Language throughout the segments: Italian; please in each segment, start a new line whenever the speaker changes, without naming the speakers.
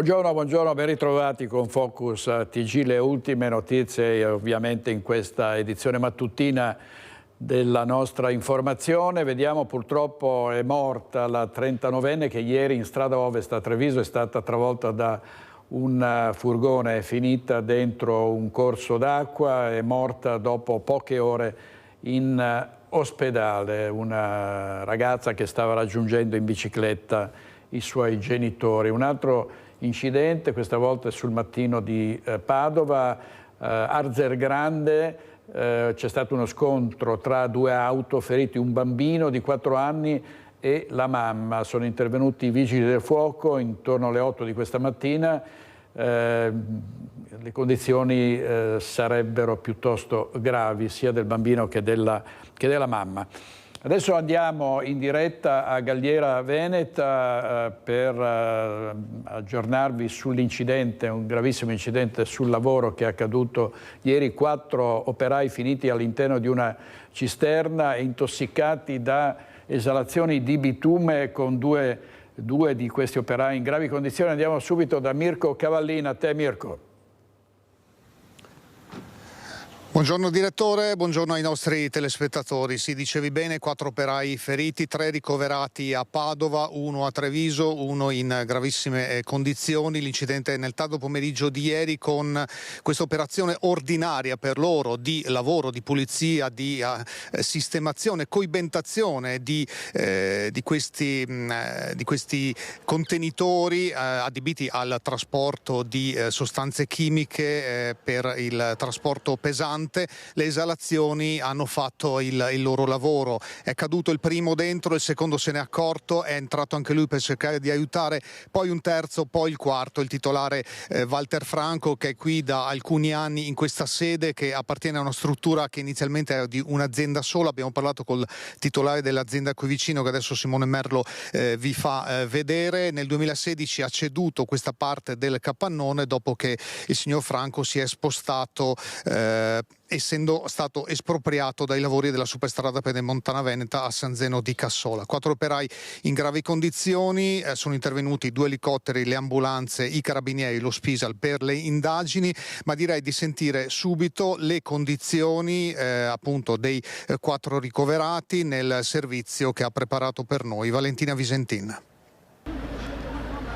Buongiorno, ben ritrovati con Focus TG, le ultime notizie ovviamente in questa edizione mattutina della nostra informazione. Vediamo, purtroppo è morta la 39enne che ieri in strada Ovest a Treviso è stata travolta da un furgone, è finita dentro un corso d'acqua, è morta dopo poche ore in ospedale, una ragazza che stava raggiungendo in bicicletta i suoi genitori. Un altro incidente, questa volta sul mattino di Padova, Arzergrande, c'è stato uno scontro tra due auto, feriti un bambino di 4 anni e la mamma. Sono intervenuti i vigili del fuoco intorno alle 8 di questa mattina. Le condizioni sarebbero piuttosto gravi sia del bambino che della mamma. Adesso andiamo in diretta a Galliera Veneta per aggiornarvi sull'incidente, un gravissimo incidente sul lavoro che è accaduto ieri. 4 operai finiti all'interno di una cisterna intossicati da esalazioni di bitume, con due di questi operai in gravi condizioni. Andiamo subito da Mirko Cavallina. A te, Mirko.
Buongiorno direttore, buongiorno ai nostri telespettatori. Sì, dicevi bene, 4 operai feriti, 3 ricoverati a Padova, 1 a Treviso, 1 in gravissime condizioni. L'incidente nel tardo pomeriggio di ieri, con questa operazione ordinaria per loro di lavoro, di pulizia, di sistemazione, coibentazione di questi contenitori adibiti al trasporto di sostanze chimiche per il trasporto pesante. Le esalazioni hanno fatto il loro lavoro. È caduto il primo dentro, il secondo se n'è accorto, è entrato anche lui per cercare di aiutare, poi un terzo, poi il quarto, il titolare Walter Franco, che è qui da alcuni anni in questa sede, che appartiene a una struttura che inizialmente era di un'azienda sola. Abbiamo parlato col titolare dell'azienda qui vicino, che adesso Simone Merlo vi fa vedere. Nel 2016 ha ceduto questa parte del capannone dopo che il signor Franco si è spostato essendo stato espropriato dai lavori della superstrada Pedemontana Veneta a San Zeno di Cassola. 4 operai in gravi condizioni, sono intervenuti 2 elicotteri, le ambulanze, i carabinieri, lo Spisal per le indagini, ma direi di sentire subito le condizioni appunto dei 4 ricoverati nel servizio che ha preparato per noi Valentina Visentin.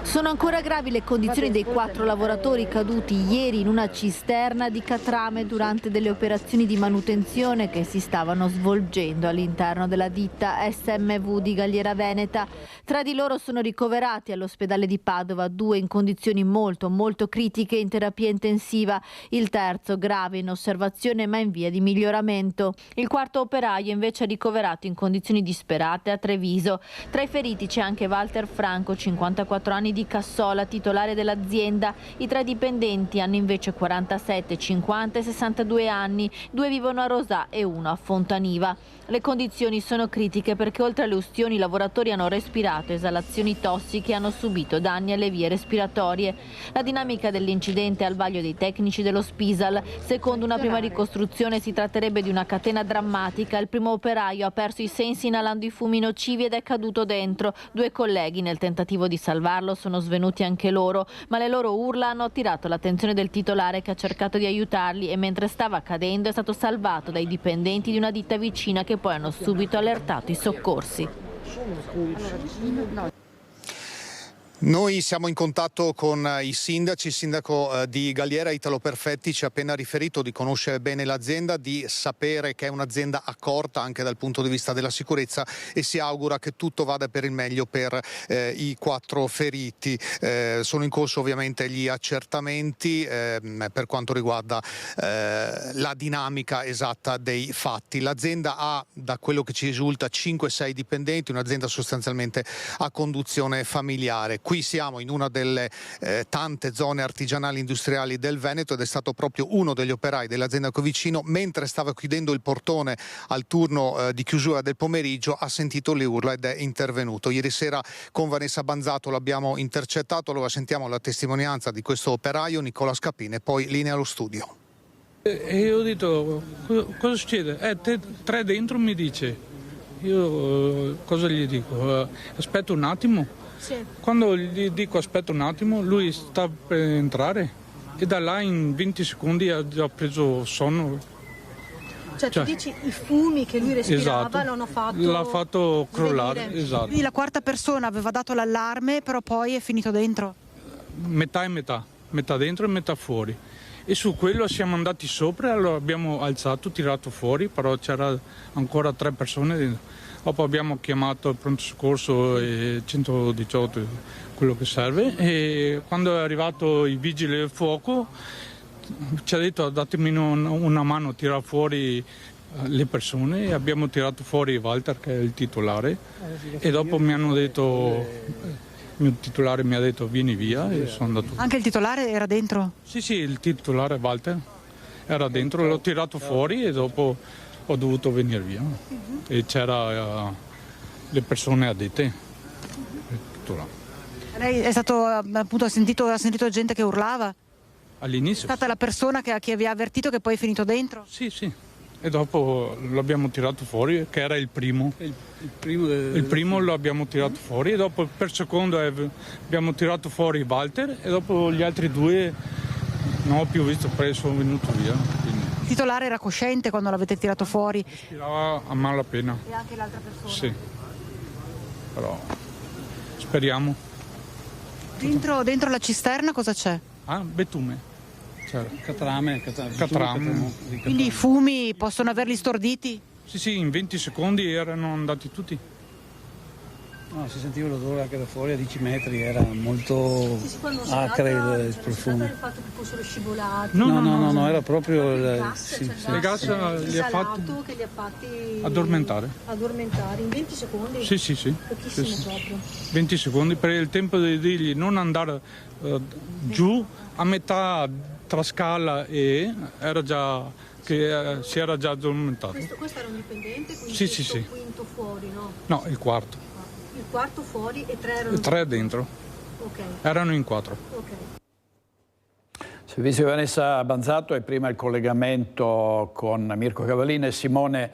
Sono ancora gravi le condizioni dei 4 lavoratori caduti ieri in una cisterna di Catrame durante delle operazioni di manutenzione che si stavano svolgendo all'interno della ditta SMV di Galliera Veneta. 3 di loro sono ricoverati all'ospedale di Padova, 2 in condizioni molto critiche in terapia intensiva, il terzo grave in osservazione ma in via di miglioramento. Il quarto operaio invece è ricoverato in condizioni disperate a Treviso. Tra i feriti c'è anche Walter Franco, 54 anni di Cassola, titolare dell'azienda. I 3 dipendenti hanno invece 47, 50 e 62 anni, 2 vivono a Rosà e 1 a Fontaniva. Le condizioni sono critiche perché oltre alle ustioni i lavoratori hanno respirato esalazioni tossiche e hanno subito danni alle vie respiratorie. La dinamica dell'incidente è al vaglio dei tecnici dello Spisal. Secondo una prima ricostruzione si tratterebbe di una catena drammatica. Il primo operaio ha perso i sensi inalando i fumi nocivi ed è caduto dentro. 2 colleghi, nel tentativo di salvarlo, sono svenuti anche loro, ma le loro urla hanno attirato l'attenzione del titolare, che ha cercato di aiutarli e mentre stava cadendo è stato salvato dai dipendenti di una ditta vicina, che poi hanno subito allertato i soccorsi.
Noi siamo in contatto con i sindaci. Il sindaco di Galliera, Italo Perfetti, ci ha appena riferito di conoscere bene l'azienda, di sapere che è un'azienda accorta anche dal punto di vista della sicurezza, e si augura che tutto vada per il meglio per i 4 feriti. Sono in corso ovviamente gli accertamenti per quanto riguarda la dinamica esatta dei fatti. L'azienda ha, da quello che ci risulta, 5-6 dipendenti, un'azienda sostanzialmente a conduzione familiare. Qui siamo in una delle tante zone artigianali industriali del Veneto, ed è stato proprio uno degli operai dell'azienda qui vicino, mentre stava chiudendo il portone al turno di chiusura del pomeriggio, ha sentito le urla ed è intervenuto. Ieri sera con Vanessa Banzato l'abbiamo intercettato, allora sentiamo la testimonianza di questo operaio, Nicola Scapin, e poi linea allo studio.
E io ho detto, cosa succede? Te 3 dentro, mi dice. Io cosa gli dico? Aspetta un attimo. Sì. Quando gli dico aspetta un attimo, lui sta per entrare e da là in 20 secondi ha già preso sonno.
Cioè tu dici i fumi che lui respirava,
esatto, l'ha fatto crollare. Esatto.
Quindi la quarta persona aveva dato l'allarme, però poi è finito dentro?
Metà e metà dentro e metà fuori. E su quello siamo andati sopra, lo abbiamo alzato, tirato fuori, però c'era ancora 3 persone dentro. Dopo abbiamo chiamato il pronto soccorso e 118, quello che serve, e quando è arrivato i vigili del fuoco ci ha detto datemi una mano a tirare fuori le persone, e abbiamo tirato fuori Walter, che è il titolare, e dopo mi hanno detto, il mio titolare mi ha detto vieni via, e sono andato.
Anche il titolare era dentro?
Sì, il titolare Walter era dentro, l'ho tirato fuori e dopo ho dovuto venire via. E c'era le persone addette.
Lei è stato, appunto, ha sentito gente che urlava?
All'inizio.
È stata la persona che vi ha avvertito che poi è finito dentro?
Sì. E dopo l'abbiamo tirato fuori, che era il primo. Il primo lo abbiamo tirato fuori, e dopo per secondo abbiamo tirato fuori Walter, e dopo gli altri 2 non ho più visto, perché sono venuto via. Quindi.
Il titolare era cosciente quando l'avete tirato fuori?
Respirava a malapena.
E anche l'altra persona?
Sì. Però speriamo.
Dentro la cisterna cosa c'è?
Betume.
Catrame.
Quindi i fumi possono averli storditi?
Sì, in 20 secondi erano andati tutti.
No, si sentiva l'odore anche da fuori a 10 metri, era molto acre il profumo.
Il fatto che fossero scivolati?
No, era proprio
il gas,
il gas li ha fatti addormentare
in 20 secondi?
Sì.
Pochissimo proprio.
20 secondi per il tempo di dirgli non andare giù, a metà tra Scala e si era già addormentato.
Questo era un dipendente, quindi
Sì.
quinto fuori, no?
No, il quarto.
Il quarto fuori e 3 erano...
3 dentro.
Ok.
Erano in 4.
Ok.
Servizio Vanessa Banzato, e prima il collegamento con Mirko Cavallini e Simone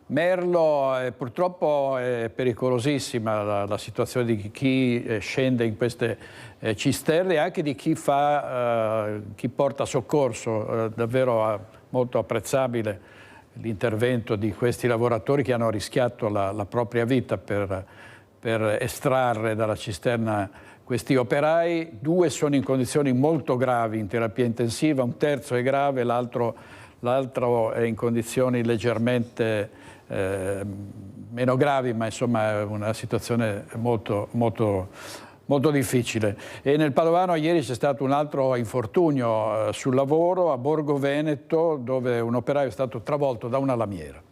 Merlo. Purtroppo è pericolosissima la situazione di chi scende in queste cisterne, e anche di chi porta soccorso. Davvero molto apprezzabile l'intervento di questi lavoratori che hanno rischiato la propria vita per estrarre dalla cisterna questi operai. 2 sono in condizioni molto gravi in terapia intensiva, un terzo è grave, l'altro è in condizioni leggermente meno gravi, ma insomma è una situazione molto difficile. E nel Padovano ieri c'è stato un altro infortunio sul lavoro a Borgo Veneto, dove un operaio è stato travolto da una lamiera.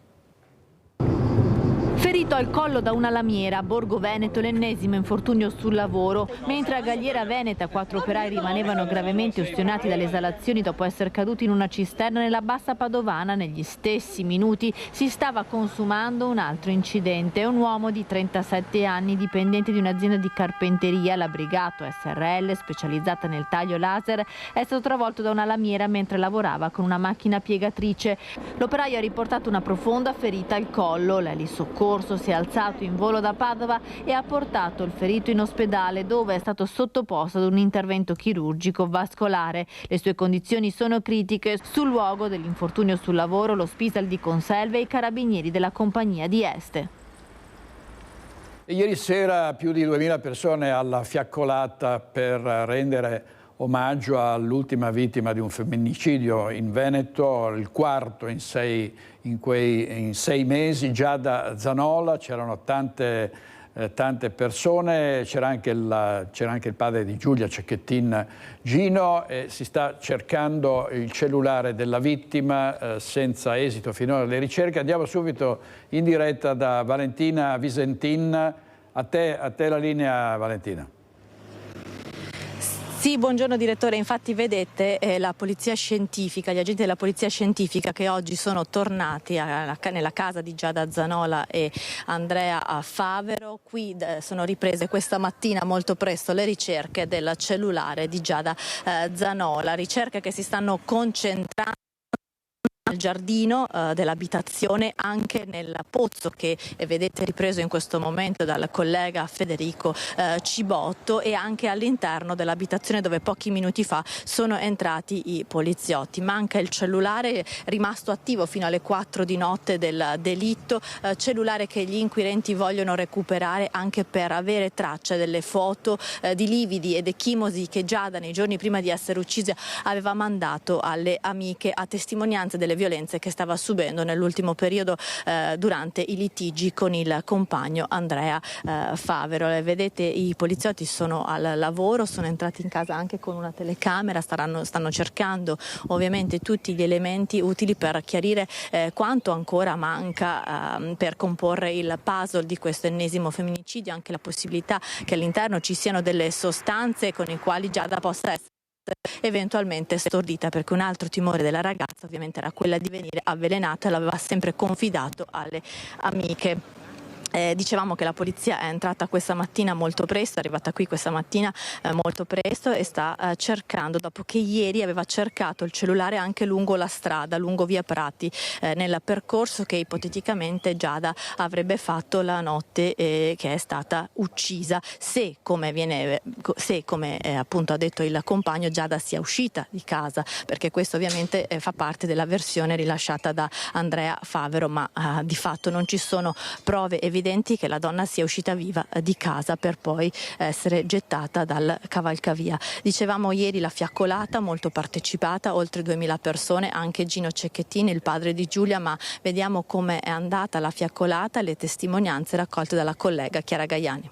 Ferito al collo da una lamiera, a Borgo Veneto l'ennesimo infortunio sul lavoro, mentre a Galliera Veneta 4 operai rimanevano gravemente ustionati dalle esalazioni dopo essere caduti in una cisterna nella bassa padovana. Negli stessi minuti si stava consumando un altro incidente. Un uomo di 37 anni, dipendente di un'azienda di carpenteria, la Brigato SRL, specializzata nel taglio laser, è stato travolto da una lamiera mentre lavorava con una macchina piegatrice. L'operaio ha riportato una profonda ferita al collo. L'elisoccorso si è alzato in volo da Padova e ha portato il ferito in ospedale, dove è stato sottoposto ad un intervento chirurgico vascolare. Le sue condizioni sono critiche. Sul luogo dell'infortunio sul lavoro lo Spisal di Conselve e i carabinieri della compagnia di Este.
Ieri sera più di 2000 persone alla Fiaccolata per rendere omaggio all'ultima vittima di un femminicidio in Veneto, il quarto in 6 mesi. Giada Zanola, c'erano tante persone, c'era anche il padre di Giulia Cecchettin, Gino, e si sta cercando il cellulare della vittima senza esito finora alle ricerche. Andiamo subito in diretta da Valentina Visentin. A te la linea, Valentina.
Sì, buongiorno direttore, infatti vedete la polizia scientifica, gli agenti della polizia scientifica che oggi sono tornati nella casa di Giada Zanola e Andrea Favero. Qui sono riprese questa mattina molto presto le ricerche del cellulare di Giada Zanola, ricerche che si stanno concentrando nel giardino dell'abitazione, anche nel pozzo che vedete ripreso in questo momento dal collega Federico Cibotto, e anche all'interno dell'abitazione dove pochi minuti fa sono entrati i poliziotti. Manca il cellulare rimasto attivo fino alle 4 di notte del delitto, cellulare che gli inquirenti vogliono recuperare anche per avere traccia delle foto di lividi ed ecchimosi che Giada nei giorni prima di essere uccisa aveva mandato alle amiche, a testimonianza delle violenze che stava subendo nell'ultimo periodo durante i litigi con il compagno Andrea Favero. Vedete, i poliziotti sono al lavoro, sono entrati in casa anche con una telecamera, stanno cercando ovviamente tutti gli elementi utili per chiarire quanto ancora manca per comporre il puzzle di questo ennesimo femminicidio, anche la possibilità che all'interno ci siano delle sostanze con le quali Giada possa essere eventualmente stordita, perché un altro timore della ragazza ovviamente era quella di venire avvelenata e l'aveva sempre confidato alle amiche. Dicevamo che la polizia è entrata questa mattina molto presto, è arrivata qui questa mattina molto presto e sta cercando, dopo che ieri aveva cercato il cellulare anche lungo la strada, lungo via Prati, nel percorso che ipoteticamente Giada avrebbe fatto la notte che è stata uccisa, se come appunto ha detto il compagno Giada sia uscita di casa, perché questo ovviamente fa parte della versione rilasciata da Andrea Favero, ma di fatto non ci sono prove evidenti che la donna sia uscita viva di casa per poi essere gettata dal cavalcavia. Dicevamo ieri la fiaccolata molto partecipata, oltre 2000 persone, anche Gino Cecchettini, il padre di Giulia, ma vediamo come è andata la fiaccolata, le testimonianze raccolte dalla collega Chiara Gaiani.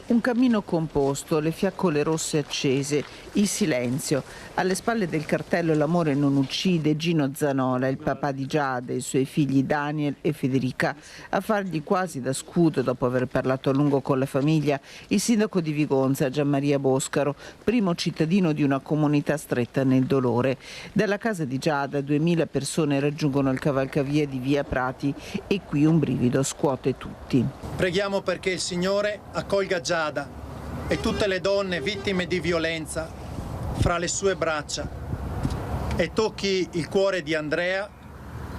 Un cammino composto, le fiaccole rosse accese, il silenzio. Alle spalle del cartello "L'amore non uccide", Gino Zanola, il papà di Giada e i suoi figli Daniel e Federica, a fargli quasi da scudo dopo aver parlato a lungo con la famiglia, il sindaco di Vigonza, Gianmaria Boscaro, primo cittadino di una comunità stretta nel dolore. Dalla casa di Giada 2000 persone raggiungono il cavalcavia di via Prati e qui un brivido scuote tutti.
Preghiamo perché il Signore accolga Giada e tutte le donne vittime di violenza fra le sue braccia e tocchi il cuore di Andrea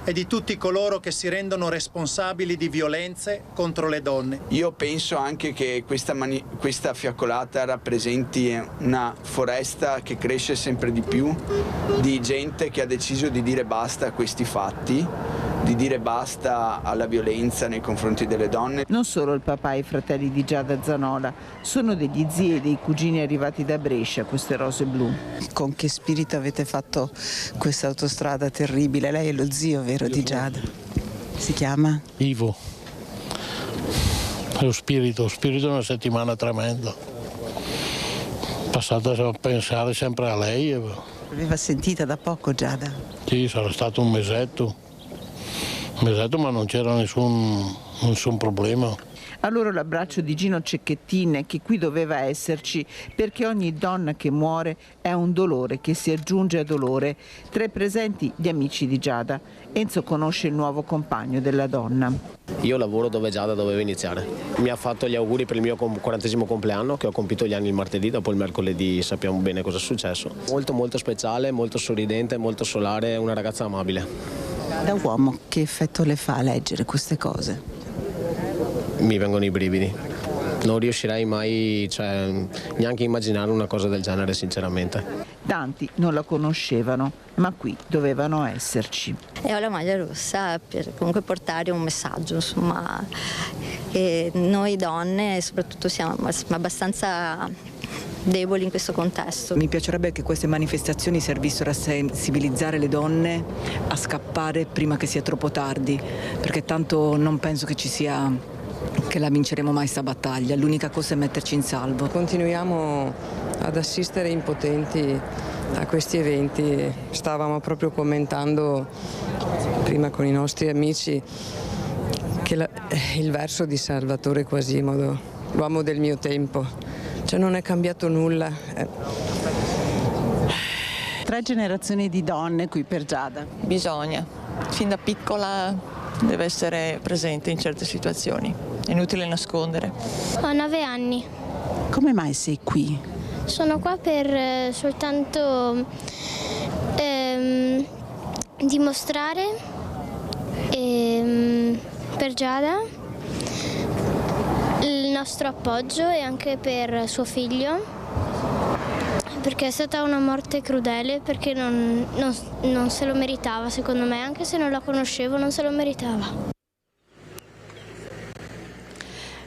e di tutti coloro che si rendono responsabili di violenze contro le donne.
Io penso anche che questa fiaccolata rappresenti una foresta che cresce sempre di più, di gente che ha deciso di dire basta a questi fatti, di dire basta alla violenza nei confronti delle donne.
Non solo il papà e i fratelli di Giada Zanola, sono degli zii e dei cugini arrivati da Brescia, queste rose blu.
Con che spirito avete fatto questa autostrada terribile? Lei è lo zio, vero, di Giada? Si chiama?
Ivo. Lo spirito è una settimana tremenda. Passata a pensare sempre a lei.
L'aveva sentita da poco Giada?
Sì, sarà stato un mesetto, ma non c'era nessun problema.
Allora l'abbraccio di Gino Cecchettini, che qui doveva esserci, perché ogni donna che muore è un dolore che si aggiunge a dolore. Tra i presenti gli amici di Giada. Enzo conosce il nuovo compagno della donna.
Io lavoro dove Giada doveva iniziare. Mi ha fatto gli auguri per il mio 40° compleanno, che ho compiuto gli anni il martedì, dopo il mercoledì sappiamo bene cosa è successo. Molto speciale, molto sorridente, molto solare, una ragazza amabile.
Da uomo che effetto le fa leggere queste cose?
Mi vengono i brividi. Non riuscirei mai, neanche a immaginare una cosa del genere, sinceramente.
Tanti non la conoscevano, ma qui dovevano esserci.
E ho la maglia rossa per comunque portare un messaggio, insomma, che noi donne soprattutto siamo abbastanza deboli in questo contesto.
Mi piacerebbe che queste manifestazioni servissero a sensibilizzare le donne a scappare prima che sia troppo tardi, perché tanto non penso che la vinceremo mai sta battaglia, l'unica cosa è metterci in salvo.
Continuiamo ad assistere impotenti a questi eventi. Stavamo proprio commentando prima con i nostri amici che il verso di Salvatore Quasimodo, l'uomo del mio tempo, non è cambiato nulla.
3 generazioni di donne qui per Giada.
Bisogna, fin da piccola deve essere presente in certe situazioni, è inutile nascondere.
Ho 9 anni.
Come mai sei qui?
Sono qua per soltanto dimostrare per Giada il nostro appoggio e anche per suo figlio, perché è stata una morte crudele, perché non se lo meritava, secondo me, anche se non la conoscevo non se lo meritava.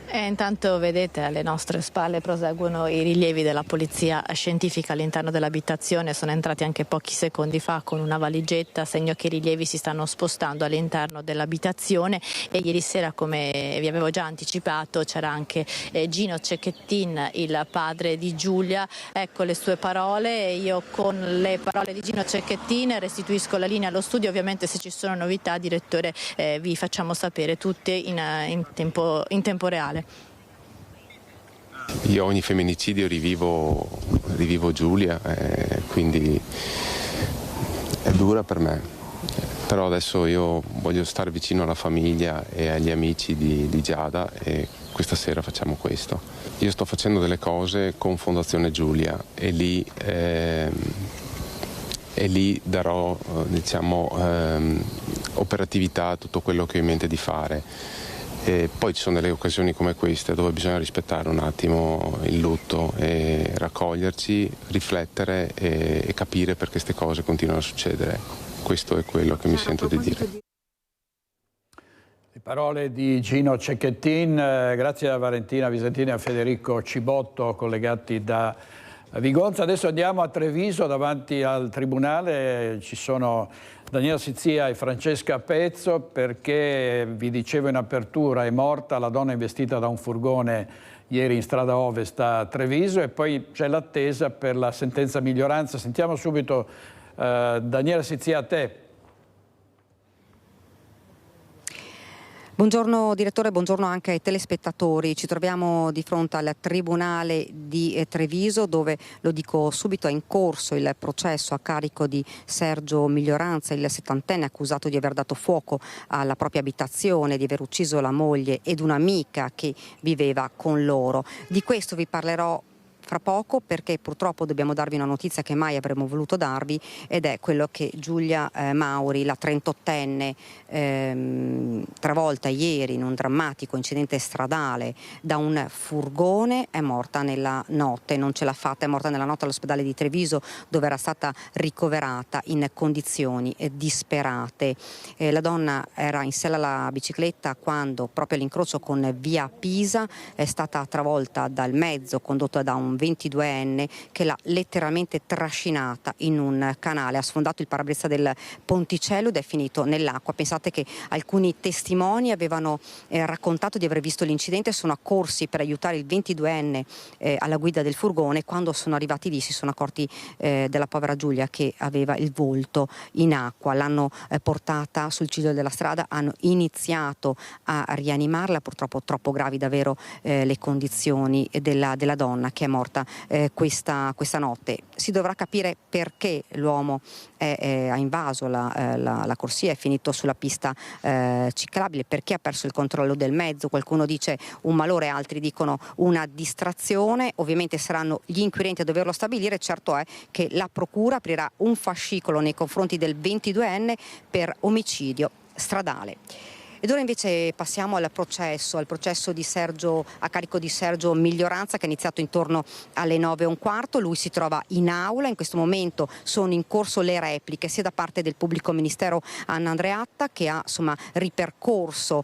E intanto vedete alle nostre spalle proseguono i rilievi della polizia scientifica all'interno dell'abitazione, sono entrati anche pochi secondi fa con una valigetta, segno che i rilievi si stanno spostando all'interno dell'abitazione. E ieri sera, come vi avevo già anticipato, c'era anche Gino Cecchettin, il padre di Giulia. Ecco le sue parole. Io con le parole di Gino Cecchettin restituisco la linea allo studio. Ovviamente se ci sono novità, direttore, vi facciamo sapere tutte in tempo reale.
Io ogni femminicidio rivivo Giulia, quindi è dura per me, però adesso io voglio stare vicino alla famiglia e agli amici di Giada e questa sera facciamo questo. Io sto facendo delle cose con Fondazione Giulia e lì darò operatività a tutto quello che ho in mente di fare. E poi ci sono delle occasioni come queste dove bisogna rispettare un attimo il lutto e raccoglierci, riflettere e capire perché queste cose continuano a succedere. Questo è quello che mi sento di dire.
Le parole di Gino Cecchettin, grazie a Valentina Visentini e a Federico Cibotto, collegati da Vigonza. Adesso andiamo a Treviso, davanti al tribunale ci sono Daniela Sizzia e Francesca Pezzo, perché vi dicevo in apertura è morta la donna investita da un furgone ieri in strada Ovest a Treviso, e poi c'è l'attesa per la sentenza a minoranza. Sentiamo subito Daniela Sizzia, a te.
Buongiorno direttore, buongiorno anche ai telespettatori. Ci troviamo di fronte al Tribunale di Treviso, dove, lo dico subito, è in corso il processo a carico di Sergio Miglioranza, il 70enne accusato di aver dato fuoco alla propria abitazione, di aver ucciso la moglie ed un'amica che viveva con loro. Di questo vi parlerò fra poco, perché purtroppo dobbiamo darvi una notizia che mai avremmo voluto darvi, ed è quello che Giulia Mauri, la 38enne, travolta ieri in un drammatico incidente stradale da un furgone, è morta nella notte, non ce l'ha fatta, è morta nella notte all'ospedale di Treviso, dove era stata ricoverata in condizioni disperate. La donna era in sella alla bicicletta quando, proprio all'incrocio con via Pisa, è stata travolta dal mezzo condotto da un 22enne che l'ha letteralmente trascinata in un canale, ha sfondato il parabrezza del ponticello ed è finito nell'acqua. Pensate che alcuni testimoni avevano raccontato di aver visto l'incidente e sono accorsi per aiutare il 22enne alla guida del furgone. Quando sono arrivati lì si sono accorti della povera Giulia che aveva il volto in acqua. L'hanno portata sul ciglio della strada, hanno iniziato a rianimarla, purtroppo troppo gravi davvero le condizioni della donna che è morta questa notte. Si dovrà capire perché l'uomo ha invaso la corsia, è finito sulla pista ciclabile, perché ha perso il controllo del mezzo. Qualcuno dice un malore, altri dicono una distrazione. Ovviamente saranno gli inquirenti a doverlo stabilire. Certo è che la procura aprirà un fascicolo nei confronti del 22enne per omicidio stradale. Ed ora invece passiamo al processo di Sergio, a carico di Sergio Miglioranza, che è iniziato intorno alle 9:15. Lui si trova in aula, in questo momento sono in corso le repliche sia da parte del pubblico ministero Anna Andreatta, che ha ripercorso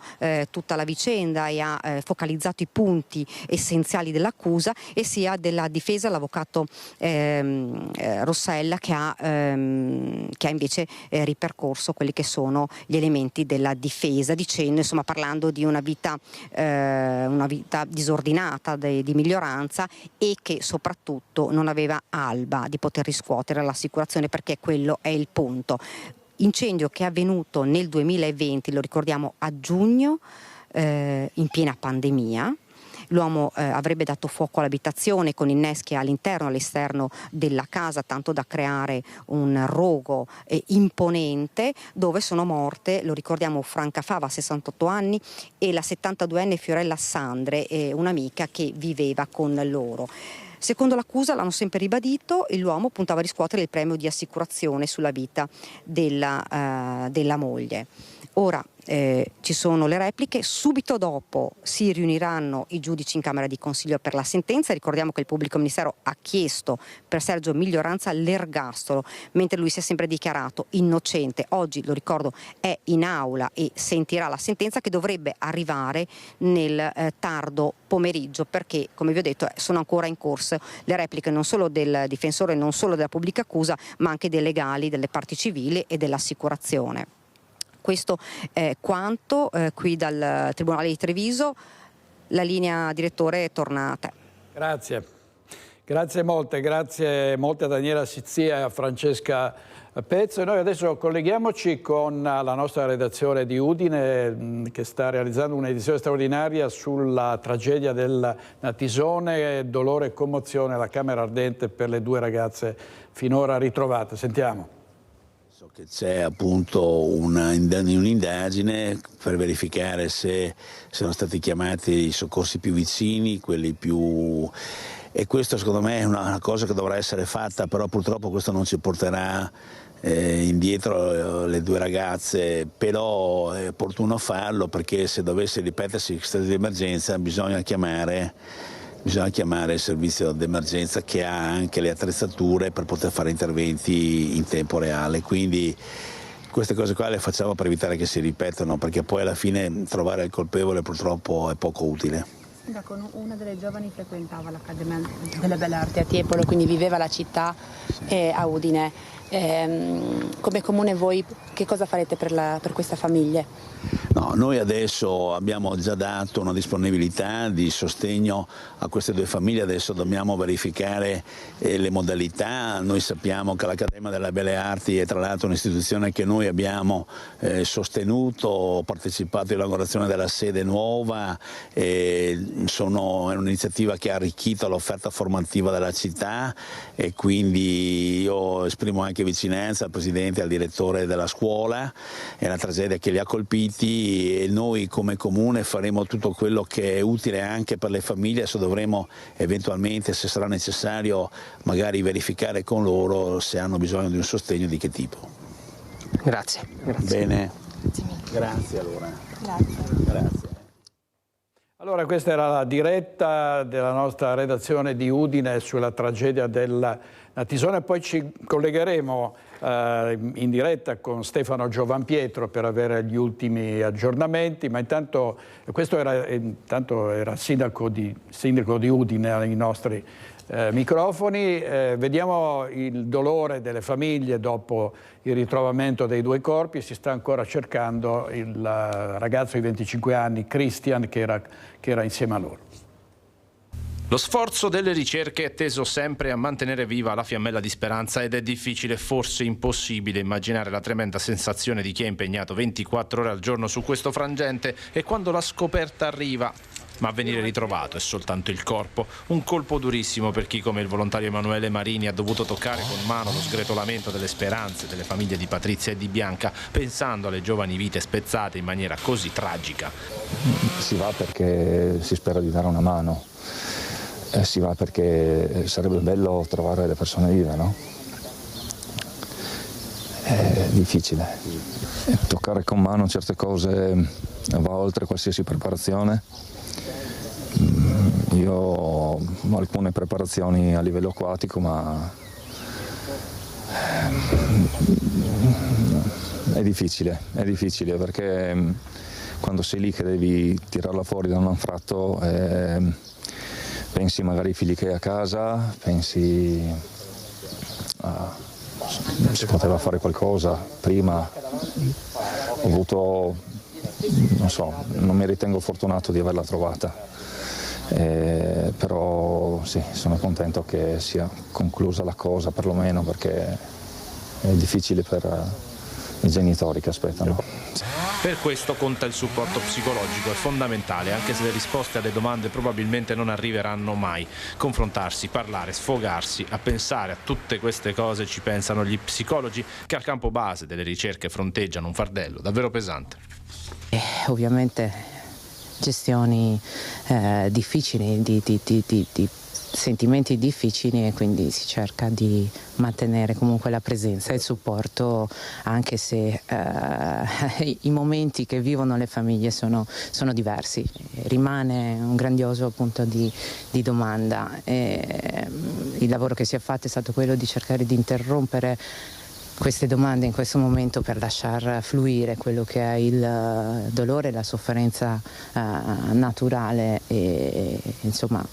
tutta la vicenda e ha focalizzato i punti essenziali dell'accusa, e sia della difesa, l'avvocato Rossella, che ha invece ripercorso quelli che sono gli elementi della difesa, dicendo, parlando di una vita disordinata di Miglioranza, e che soprattutto non aveva alba di poter riscuotere l'assicurazione, perché quello è il punto. Incendio che è avvenuto nel 2020, lo ricordiamo, a giugno, in piena pandemia. L'uomo avrebbe dato fuoco all'abitazione con inneschi all'interno e all'esterno della casa, tanto da creare un rogo imponente, dove sono morte, lo ricordiamo, Franca Fava, 68 anni, e la 72enne Fiorella Sandre, un'amica che viveva con loro. Secondo l'accusa, l'hanno sempre ribadito, l'uomo puntava a riscuotere il premio di assicurazione sulla vita della moglie. Ora ci sono le repliche, subito dopo si riuniranno i giudici in Camera di Consiglio per la sentenza. Ricordiamo che il pubblico ministero ha chiesto per Sergio Miglioranza l'ergastolo, mentre lui si è sempre dichiarato innocente. Oggi, lo ricordo, è in aula e sentirà la sentenza, che dovrebbe arrivare nel tardo pomeriggio, perché, come vi ho detto, sono ancora in corso le repliche non solo del difensore, non solo della pubblica accusa, ma anche dei legali, delle parti civili e dell'assicurazione. Questo è quanto qui dal Tribunale di Treviso. La linea, direttore, torna a te.
Grazie. Grazie molte a Daniela Sizzia e a Francesca Pezzo. E noi adesso colleghiamoci con la nostra redazione di Udine, che sta realizzando un'edizione straordinaria sulla tragedia del Natisone, dolore e commozione alla Camera Ardente per le 2 ragazze finora ritrovate. Sentiamo.
Che c'è appunto un'indagine per verificare se sono stati chiamati i soccorsi più vicini, quelli più... E questo secondo me è una cosa che dovrà essere fatta, però purtroppo questo non ci porterà indietro le 2 ragazze, però è opportuno farlo, perché se dovesse ripetersi il stato di emergenza bisogna chiamare il servizio d'emergenza, che ha anche le attrezzature per poter fare interventi in tempo reale. Quindi queste cose qua le facciamo per evitare che si ripetano, perché poi alla fine trovare il colpevole purtroppo è poco utile.
Una delle giovani frequentava l'Accademia delle Belle Arti a Tiepolo, quindi viveva la città a Udine. Come comune voi che cosa farete per queste famiglie?
No, noi adesso abbiamo già dato una disponibilità di sostegno a queste 2 famiglie, adesso dobbiamo verificare le modalità. Noi sappiamo che l'Accademia delle Belle Arti è tra l'altro un'istituzione che noi abbiamo sostenuto, ho partecipato all'inaugurazione della sede nuova, è un'iniziativa che ha arricchito l'offerta formativa della città, e quindi io esprimo anche vicinanza al presidente e al direttore della scuola. È una tragedia che li ha colpiti e noi come comune faremo tutto quello che è utile anche per le famiglie. Adesso dovremo eventualmente, se sarà necessario, magari verificare con loro se hanno bisogno di un sostegno, di che tipo.
Grazie.
Bene, grazie allora. Grazie.
Allora, questa era la diretta della nostra redazione di Udine sulla tragedia del Natisone. Poi ci collegheremo in diretta con Stefano Giovanpietro per avere gli ultimi aggiornamenti, ma intanto questo era sindaco di Udine ai nostri microfoni. Vediamo il dolore delle famiglie dopo il ritrovamento dei 2 corpi. Si sta ancora cercando il ragazzo di 25 anni, Christian, che era insieme a loro.
Lo sforzo delle ricerche è teso sempre a mantenere viva la fiammella di speranza, ed è difficile, forse impossibile, immaginare la tremenda sensazione di chi è impegnato 24 ore al giorno su questo frangente, e quando la scoperta arriva, ma a venire ritrovato è soltanto il corpo. Un colpo durissimo per chi, come il volontario Emanuele Marini, ha dovuto toccare con mano lo sgretolamento delle speranze delle famiglie di Patrizia e di Bianca, pensando alle giovani vite spezzate in maniera così tragica.
Si va perché si spera di dare una mano. Si va perché sarebbe bello trovare le persone vive, no? È difficile. Toccare con mano certe cose va oltre qualsiasi preparazione. Io ho alcune preparazioni a livello acquatico, ma è difficile perché quando sei lì che devi tirarla fuori da un anfratto, pensi magari ai figli che hai a casa, pensi si poteva fare qualcosa prima. Ho avuto, non so, non mi ritengo fortunato di averla trovata, però sì, sono contento che sia conclusa la cosa, perlomeno, perché è difficile per i genitori che aspettano.
Per questo conta il supporto psicologico, è fondamentale, anche se le risposte alle domande probabilmente non arriveranno mai. Confrontarsi, parlare, sfogarsi, a pensare a tutte queste cose ci pensano gli psicologi, che al campo base delle ricerche fronteggiano un fardello davvero pesante.
Ovviamente gestioni difficili, di sentimenti difficili, e quindi si cerca di mantenere comunque la presenza e il supporto, anche se i momenti che vivono le famiglie sono diversi. Rimane un grandioso punto di domanda. Il lavoro che si è fatto è stato quello di cercare di interrompere queste domande in questo momento per lasciar fluire quello che è il dolore, la sofferenza naturale, e insomma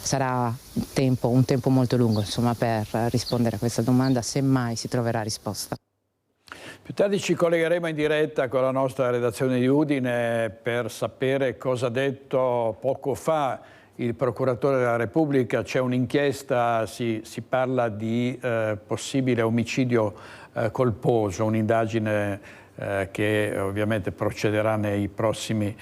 sarà un tempo molto lungo, insomma, per rispondere a questa domanda, se mai si troverà risposta.
Più tardi ci collegheremo in diretta con la nostra redazione di Udine per sapere cosa ha detto poco fa il procuratore della Repubblica. C'è un'inchiesta, si parla di possibile omicidio colposo, un'indagine che ovviamente procederà nei prossimi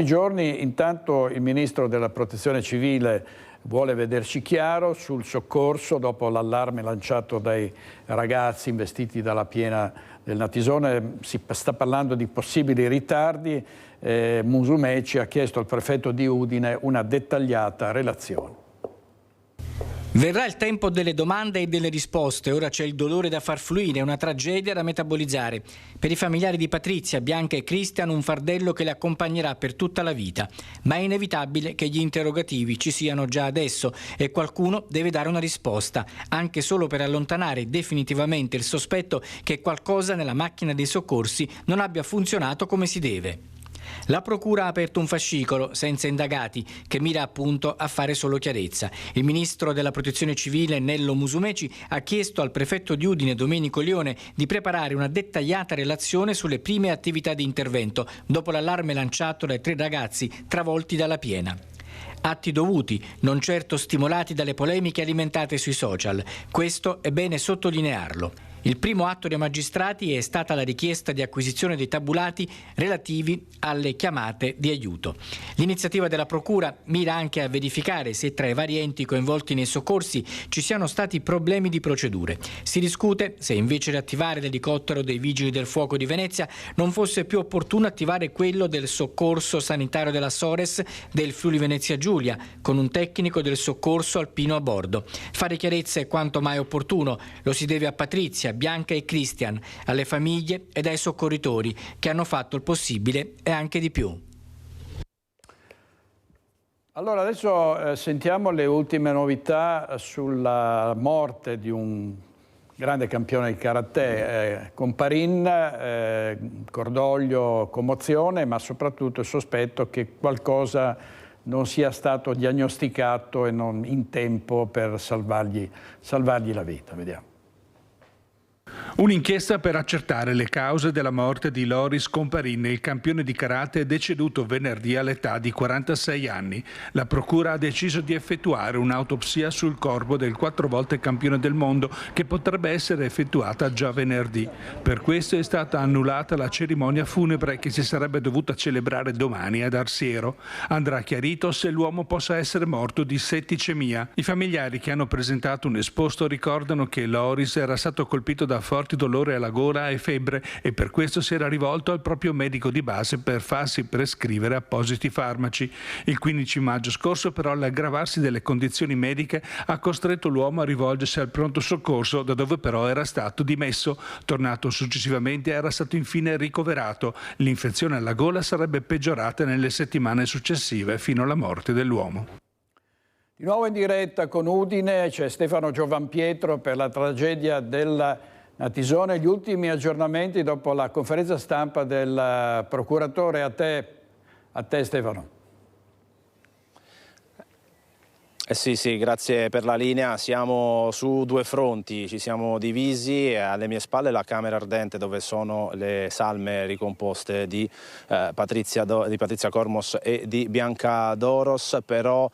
giorni. Intanto il Ministro della Protezione Civile vuole vederci chiaro sul soccorso dopo l'allarme lanciato dai ragazzi investiti dalla piena del Natisone. Si sta parlando di possibili ritardi. Musumeci ha chiesto al prefetto di Udine una dettagliata relazione.
Verrà il tempo delle domande e delle risposte, ora c'è il dolore da far fluire, una tragedia da metabolizzare. Per i familiari di Patrizia, Bianca e Christian un fardello che le accompagnerà per tutta la vita, ma è inevitabile che gli interrogativi ci siano già adesso e qualcuno deve dare una risposta, anche solo per allontanare definitivamente il sospetto che qualcosa nella macchina dei soccorsi non abbia funzionato come si deve. La Procura ha aperto un fascicolo senza indagati che mira appunto a fare solo chiarezza. Il ministro della Protezione Civile Nello Musumeci ha chiesto al prefetto di Udine Domenico Leone di preparare una dettagliata relazione sulle prime attività di intervento dopo l'allarme lanciato dai 3 ragazzi travolti dalla piena. Atti dovuti, non certo stimolati dalle polemiche alimentate sui social. Questo è bene sottolinearlo. Il primo atto dei magistrati è stata la richiesta di acquisizione dei tabulati relativi alle chiamate di aiuto. L'iniziativa della Procura mira anche a verificare se tra i vari enti coinvolti nei soccorsi ci siano stati problemi di procedure. Si discute se invece di attivare l'elicottero dei Vigili del Fuoco di Venezia non fosse più opportuno attivare quello del soccorso sanitario della Sores del Friuli Venezia Giulia, con un tecnico del soccorso alpino a bordo. Fare chiarezza è quanto mai opportuno, lo si deve a Patrizia, Bianca e Christian, alle famiglie ed ai soccorritori che hanno fatto il possibile e anche di più.
Allora adesso sentiamo le ultime novità sulla morte di un grande campione di karate, Comparin, cordoglio, commozione, ma soprattutto il sospetto che qualcosa non sia stato diagnosticato e non in tempo per salvargli la vita. Vediamo.
Un'inchiesta per accertare le cause della morte di Loris Comparin, il campione di karate deceduto venerdì all'età di 46 anni. La procura ha deciso di effettuare un'autopsia sul corpo del 4 volte campione del mondo che potrebbe essere effettuata già venerdì. Per questo è stata annullata la cerimonia funebre che si sarebbe dovuta celebrare domani ad Arsiero. Andrà chiarito se l'uomo possa essere morto di setticemia. I familiari che hanno presentato un esposto ricordano che Loris era stato colpito da forti dolore alla gola e febbre e per questo si era rivolto al proprio medico di base per farsi prescrivere appositi farmaci. Il 15 maggio scorso però l'aggravarsi delle condizioni mediche ha costretto l'uomo a rivolgersi al pronto soccorso, da dove però era stato dimesso. Tornato successivamente era stato infine ricoverato. L'infezione alla gola sarebbe peggiorata nelle settimane successive fino alla morte dell'uomo.
Di nuovo in diretta con Udine c'è Stefano Giovanpietro per la tragedia del Natisone. Gli ultimi aggiornamenti dopo la conferenza stampa del procuratore. A te Stefano.
Sì, grazie per la linea. Siamo su due fronti, ci siamo divisi. Alle mie spalle la Camera Ardente, dove sono le salme ricomposte di Patrizia Cormos e di Bianca Doros, però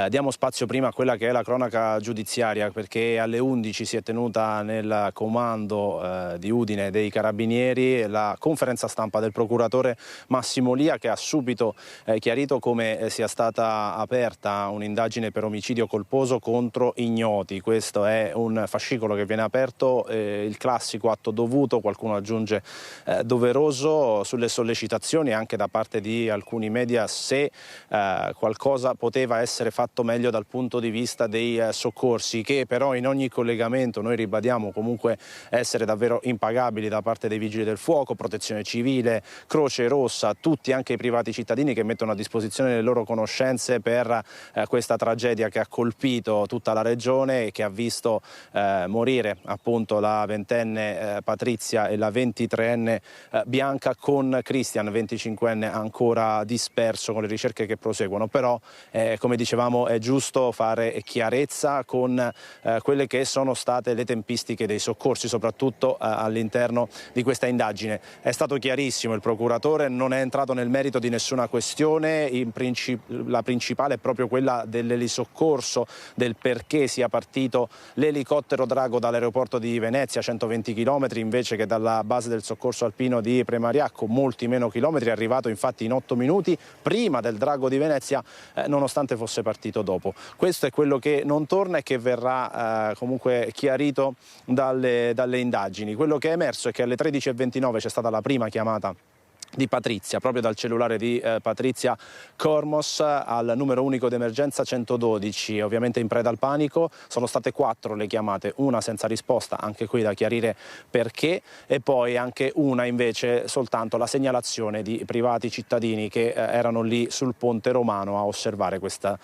diamo spazio prima a quella che è la cronaca giudiziaria, perché alle 11 si è tenuta nel comando di Udine dei Carabinieri la conferenza stampa del procuratore Massimo Lia, che ha subito chiarito come sia stata aperta un'indagine per omicidio colposo contro ignoti. Questo è un fascicolo che viene aperto, il classico atto dovuto, qualcuno aggiunge doveroso, sulle sollecitazioni anche da parte di alcuni media se qualcosa poteva essere fatto meglio dal punto di vista dei soccorsi, che però in ogni collegamento noi ribadiamo comunque essere davvero impagabili da parte dei Vigili del Fuoco, Protezione Civile, Croce Rossa, tutti anche i privati cittadini che mettono a disposizione le loro conoscenze per questa tragedia che ha colpito tutta la regione e che ha visto morire appunto la 20enne Patrizia e la 23enne Bianca, con Christian 25enne ancora disperso, con le ricerche che proseguono. Però come dicevamo è giusto fare chiarezza con quelle che sono state le tempistiche dei soccorsi, soprattutto all'interno di questa indagine. È stato chiarissimo, il procuratore non è entrato nel merito di nessuna questione, la principale è proprio quella dell'elisoccorso, del perché sia partito l'elicottero drago dall'aeroporto di Venezia, 120 km, invece che dalla base del soccorso alpino di Premariacco, molti meno chilometri. È arrivato infatti in 8 minuti prima del drago di Venezia, nonostante fosse partito dopo. Questo è quello che non torna e che verrà comunque chiarito dalle indagini. Quello che è emerso è che alle 13:29 c'è stata la prima chiamata di Patrizia, proprio dal cellulare di Patrizia Cormos al numero unico d'emergenza 112, ovviamente in preda al panico. Sono state 4 le chiamate, una senza risposta, anche qui da chiarire perché, e poi anche una invece soltanto la segnalazione di privati cittadini che erano lì sul ponte romano a osservare queste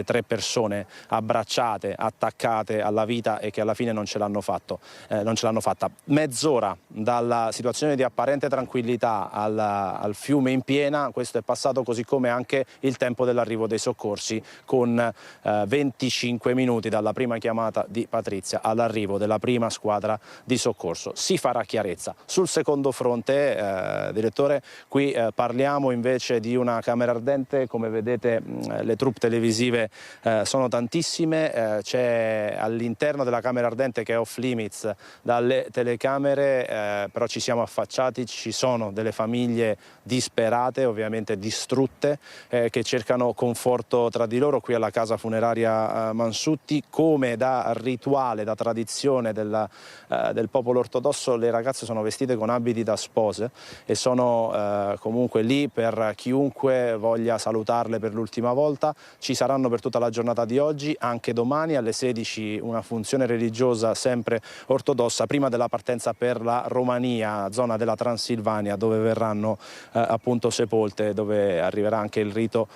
3 persone abbracciate, attaccate alla vita e che alla fine non ce l'hanno fatta. Mezz'ora dalla situazione di apparente tranquillità al fiume in piena, questo è passato, così come anche il tempo dell'arrivo dei soccorsi, con 25 minuti dalla prima chiamata di Patrizia all'arrivo della prima squadra di soccorso. Si farà chiarezza. Sul secondo fronte, direttore, qui parliamo invece di una Camera Ardente. Come vedete le troupe televisive sono tantissime, c'è all'interno della Camera Ardente, che è off limits dalle telecamere, però ci siamo affacciati, ci sono delle famiglie disperate, ovviamente distrutte, che cercano conforto tra di loro qui alla casa funeraria Mansutti. Come da rituale, da tradizione del popolo ortodosso, le ragazze sono vestite con abiti da spose e sono comunque lì per chiunque voglia salutarle per l'ultima volta. Ci saranno per tutta la giornata di oggi, anche domani alle 16 una funzione religiosa sempre ortodossa prima della partenza per la Romania, zona della Transilvania, dove verranno appunto sepolte, dove arriverà anche il rito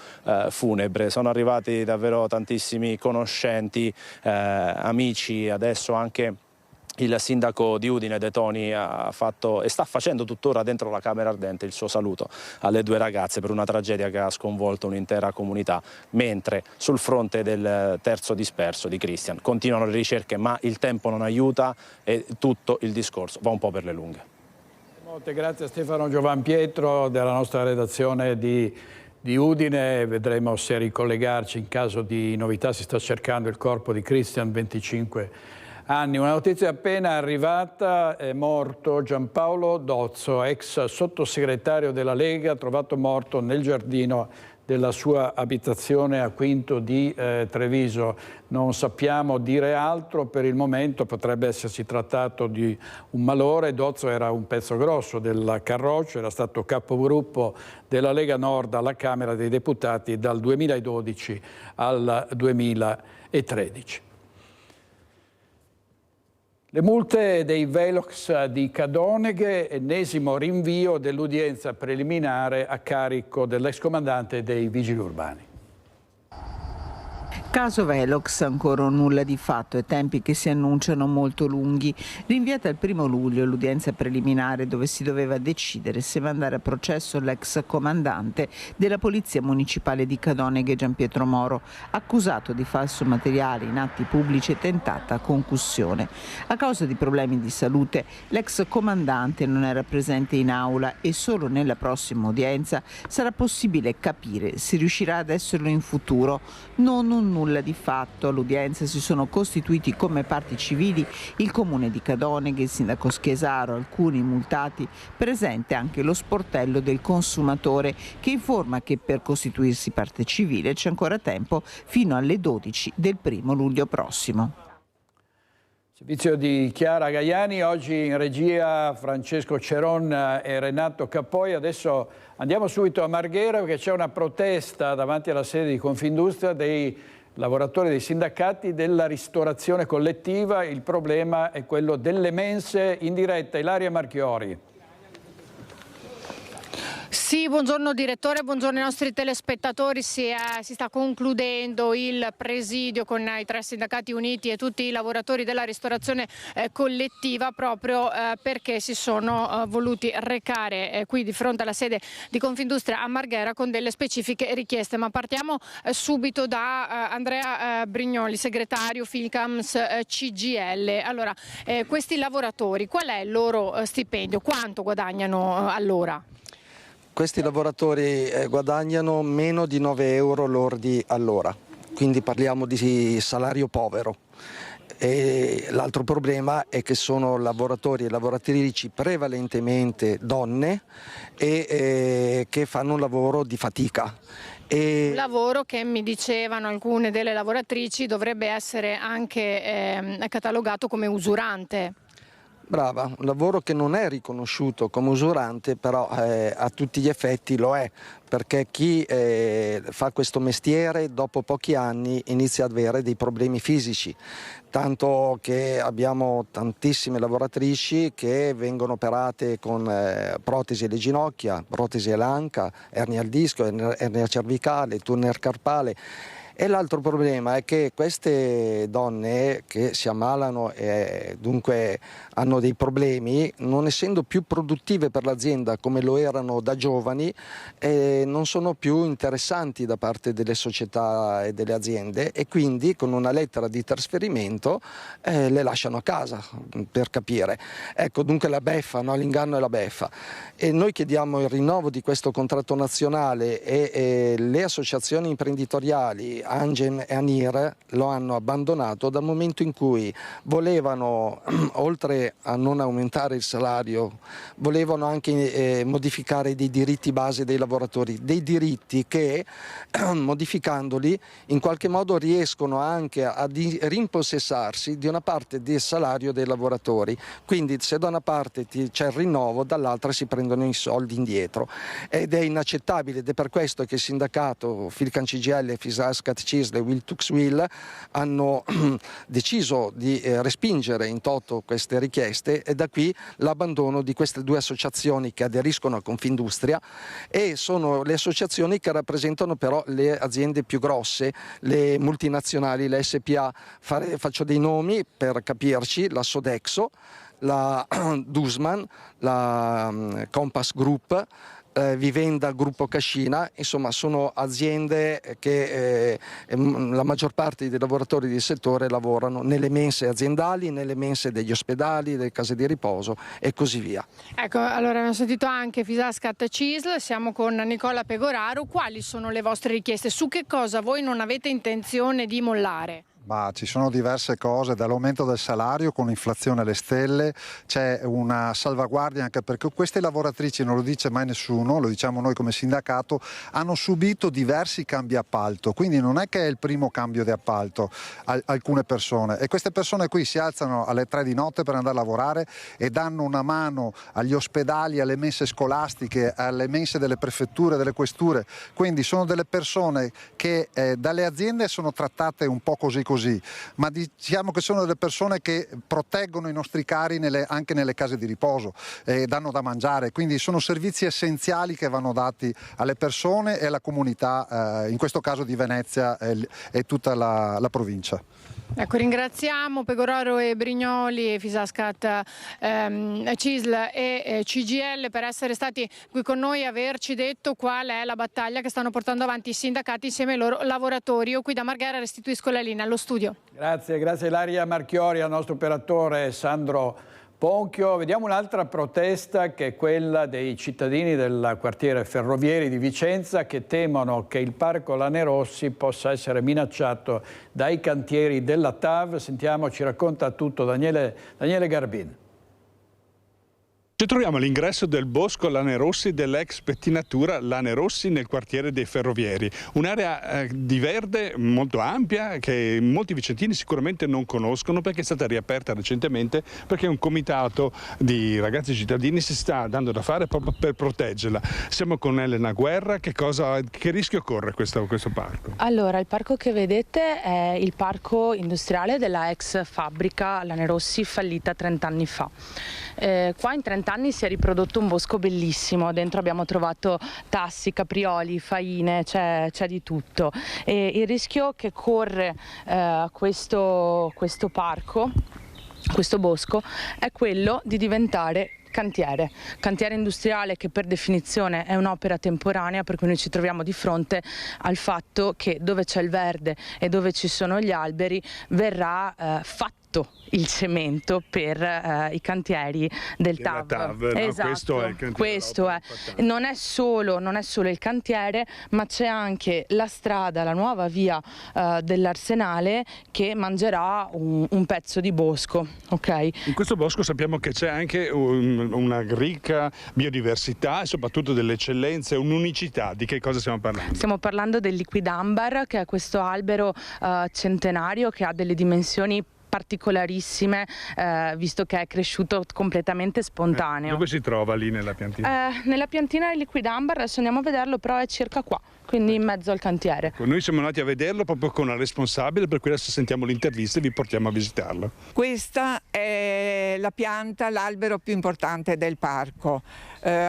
funebre. Sono arrivati davvero tantissimi conoscenti, amici, adesso anche il sindaco di Udine De Toni ha fatto e sta facendo tuttora dentro la Camera Ardente il suo saluto alle 2 ragazze per una tragedia che ha sconvolto un'intera comunità, mentre sul fronte del terzo disperso di Christian continuano le ricerche, ma il tempo non aiuta e tutto il discorso va un po' per le lunghe.
Molte grazie a Stefano Giovanpietro della nostra redazione di Udine. Vedremo se ricollegarci in caso di novità. Si sta cercando il corpo di Christian, 25 anni. Una notizia appena arrivata: è morto Giampaolo Dozzo, ex sottosegretario della Lega, trovato morto nel giardino della sua abitazione a Quinto di Treviso. Non sappiamo dire altro per il momento, potrebbe essersi trattato di un malore. Dozzo era un pezzo grosso del Carroccio, era stato capogruppo della Lega Nord alla Camera dei Deputati dal 2012 al 2013. Le multe dei Velox di Cadoneghe, ennesimo rinvio dell'udienza preliminare a carico dell'ex comandante dei Vigili Urbani.
Caso Velox, ancora nulla di fatto e tempi che si annunciano molto lunghi. Rinviata al 1 luglio l'udienza preliminare dove si doveva decidere se mandare a processo l'ex comandante della Polizia Municipale di Cadoneghe Gianpietro Moro, accusato di falso materiale in atti pubblici e tentata concussione. A causa di problemi di salute l'ex comandante non era presente in aula e solo nella prossima udienza sarà possibile capire se riuscirà ad esserlo in futuro. Non un nulla di fatto. All'udienza si sono costituiti come parti civili il comune di Cadoneghe, il sindaco Schiesaro, alcuni multati, presente anche lo sportello del consumatore che informa che per costituirsi parte civile c'è ancora tempo fino alle 12 del 1 luglio prossimo.
Servizio di Chiara Gaiani, oggi in regia Francesco Ceron e Renato Cappoi. Adesso andiamo subito a Marghera perché c'è una protesta davanti alla sede di Confindustria dei lavoratori dei sindacati della ristorazione collettiva. Il problema è quello delle mense. In diretta Ilaria Marchiori.
Sì, buongiorno direttore, buongiorno ai nostri telespettatori. Si sta concludendo il presidio con i 3 sindacati uniti e tutti i lavoratori della ristorazione collettiva proprio perché si sono voluti recare qui di fronte alla sede di Confindustria a Marghera con delle specifiche richieste. Ma partiamo subito da Andrea Brignoli, segretario Filcams CGIL. Allora, questi lavoratori, qual è il loro stipendio? Quanto guadagnano all'ora?
Questi lavoratori guadagnano meno di 9 euro lordi all'ora, quindi parliamo di salario povero. E l'altro problema è che sono lavoratori e lavoratrici prevalentemente donne e che fanno un lavoro di fatica. Un
lavoro che, mi dicevano alcune delle lavoratrici, dovrebbe essere anche catalogato come usurante.
Brava, un lavoro che non è riconosciuto come usurante, però a tutti gli effetti lo è, perché chi fa questo mestiere dopo pochi anni inizia ad avere dei problemi fisici, tanto che abbiamo tantissime lavoratrici che vengono operate con protesi alle ginocchia, protesi all'anca, ernia al disco, ernia cervicale, tunnel carpale. E l'altro problema è che queste donne che si ammalano e dunque hanno dei problemi, non essendo più produttive per l'azienda come lo erano da giovani, non sono più interessanti da parte delle società e delle aziende e quindi con una lettera di trasferimento le lasciano a casa, per capire. Ecco, dunque la beffa, no? L'inganno è la beffa. E noi chiediamo il rinnovo di questo contratto nazionale e le associazioni imprenditoriali Angem e Anir lo hanno abbandonato dal momento in cui volevano, oltre a non aumentare il salario, volevano anche modificare dei diritti base dei lavoratori, dei diritti che modificandoli in qualche modo riescono anche a rimpossessarsi di una parte del salario dei lavoratori. Quindi se da una parte c'è il rinnovo, dall'altra si prendono i soldi indietro ed è inaccettabile ed è per questo che il sindacato Filcam CGIL, Fisascat CISL e Will Tux Will hanno deciso di respingere in toto queste richieste e da qui l'abbandono di queste 2 associazioni che aderiscono a Confindustria e sono le associazioni che rappresentano però le aziende più grosse, le multinazionali, le SPA. Faccio dei nomi per capirci: la Sodexo, la Dussmann, la Compass Group, Vivenda Gruppo Cascina, insomma sono aziende che la maggior parte dei lavoratori del settore lavorano nelle mense aziendali, nelle mense degli ospedali, delle case di riposo e così via.
Ecco, allora abbiamo sentito anche Fisascat CISL, siamo con Nicola Pegoraro. Quali sono le vostre richieste? Su che cosa voi non avete intenzione di mollare?
Ma ci sono diverse cose, dall'aumento del salario con l'inflazione alle stelle, c'è una salvaguardia anche perché queste lavoratrici, non lo dice mai nessuno, lo diciamo noi come sindacato, hanno subito diversi cambi appalto, quindi non è che è il primo cambio di appalto alcune persone e queste persone qui si alzano alle 3 di notte per andare a lavorare e danno una mano agli ospedali, alle mense scolastiche, alle mense delle prefetture, delle questure, quindi sono delle persone che dalle aziende sono trattate un po' così così, ma diciamo che sono delle persone che proteggono i nostri cari anche nelle case di riposo, danno da mangiare, quindi sono servizi essenziali che vanno dati alle persone e alla comunità, in questo caso di Venezia e tutta la provincia.
Ecco, ringraziamo Pegoraro e Brignoli, Fisascat, CISL e CGIL per essere stati qui con noi e averci detto qual è la battaglia che stanno portando avanti i sindacati insieme ai loro lavoratori. Io qui da Marghera restituisco la linea allo studio.
Grazie Ilaria Marchiori, al nostro operatore Sandro Ponchio. Vediamo un'altra protesta, che è quella dei cittadini del quartiere Ferrovieri di Vicenza, che temono che il parco Lanerossi possa essere minacciato dai cantieri della TAV. Sentiamo, ci racconta tutto Daniele Garbin.
Ci troviamo all'ingresso del bosco Lanerossi dell'ex pettinatura Lanerossi nel quartiere dei Ferrovieri, un'area di verde molto ampia che molti vicentini sicuramente non conoscono, perché è stata riaperta recentemente, perché un comitato di ragazzi cittadini si sta dando da fare proprio per proteggerla. Siamo con Elena Guerra. Che rischio corre questo parco?
Allora, il parco che vedete è il parco industriale della ex fabbrica Lanerossi fallita 30 anni fa. Qua in 30 anni si è riprodotto un bosco bellissimo, dentro abbiamo trovato tassi, caprioli, faine, c'è di tutto, e il rischio che corre questo parco, questo bosco, è quello di diventare cantiere industriale, che per definizione è un'opera temporanea, per cui noi ci troviamo di fronte al fatto che dove c'è il verde e dove ci sono gli alberi verrà fatto il cemento per i cantieri del TAV.
No?
Esatto.
Questo è il cantiere.
Questo è. Non è solo il cantiere, ma c'è anche la strada, la nuova via dell'Arsenale, che mangerà un pezzo di bosco. Okay?
In questo bosco sappiamo che c'è anche una ricca biodiversità e soprattutto delle eccellenze, un'unicità. Di che cosa stiamo parlando?
Stiamo parlando del liquidambar, che è questo albero centenario che ha delle dimensioni particolarissime, visto che è cresciuto completamente spontaneo.
Dove si trova lì nella piantina?
Nella piantina del liquidambar, adesso andiamo a vederlo, però è circa qua, quindi in mezzo al cantiere.
Noi siamo andati a vederlo proprio con la responsabile, per cui adesso sentiamo l'intervista e vi portiamo a visitarlo.
Questa è la pianta, l'albero più importante del parco.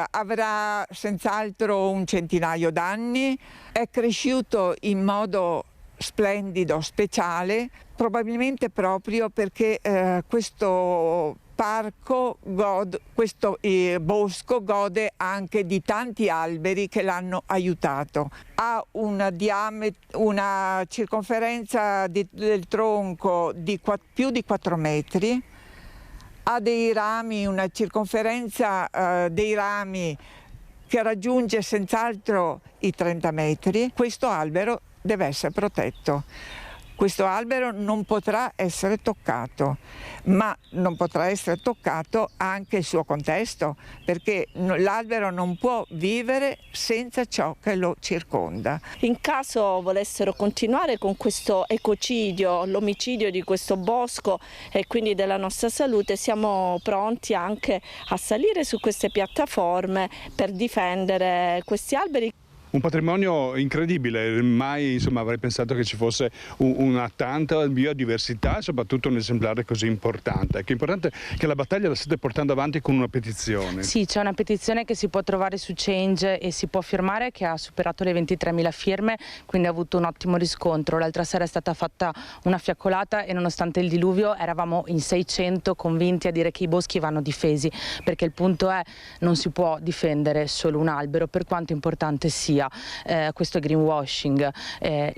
Avrà senz'altro un centinaio d'anni, è cresciuto in modo splendido, speciale, probabilmente proprio perché questo parco questo bosco gode anche di tanti alberi che l'hanno aiutato. Ha una circonferenza del tronco di più di 4 metri, ha dei rami, una circonferenza dei rami che raggiunge senz'altro i 30 metri. Questo albero deve essere protetto. Questo albero non potrà essere toccato, ma non potrà essere toccato anche il suo contesto, perché l'albero non può vivere senza ciò che lo circonda.
In caso volessero continuare con questo ecocidio, l'omicidio di questo bosco e quindi della nostra salute, siamo pronti anche a salire su queste piattaforme per difendere questi alberi.
Un patrimonio incredibile, mai avrei pensato che ci fosse una tanta biodiversità e soprattutto un esemplare così importante. È importante che la battaglia la state portando avanti con una petizione.
Sì, c'è una petizione che si può trovare su Change e si può firmare, che ha superato le 23.000 firme, quindi ha avuto un ottimo riscontro. L'altra sera è stata fatta una fiaccolata e nonostante il diluvio eravamo in 600 convinti a dire che i boschi vanno difesi, perché il punto è: non si può difendere solo un albero, per quanto importante sia. Questo è greenwashing.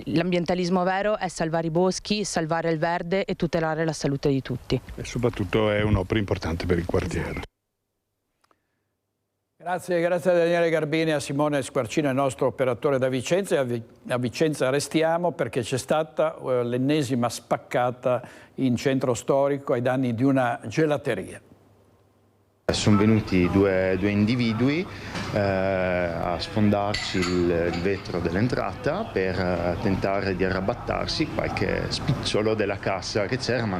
L'ambientalismo vero è salvare i boschi, salvare il verde e tutelare la salute di tutti.
E soprattutto è un'opera importante per il quartiere.
Grazie a Daniele Garbini e a Simone Squarcino, il nostro operatore da Vicenza. A Vicenza restiamo perché c'è stata l'ennesima spaccata in centro storico ai danni di una gelateria.
Sono venuti due individui a sfondarci il vetro dell'entrata per tentare di arrabattarsi qualche spicciolo della cassa che c'era, ma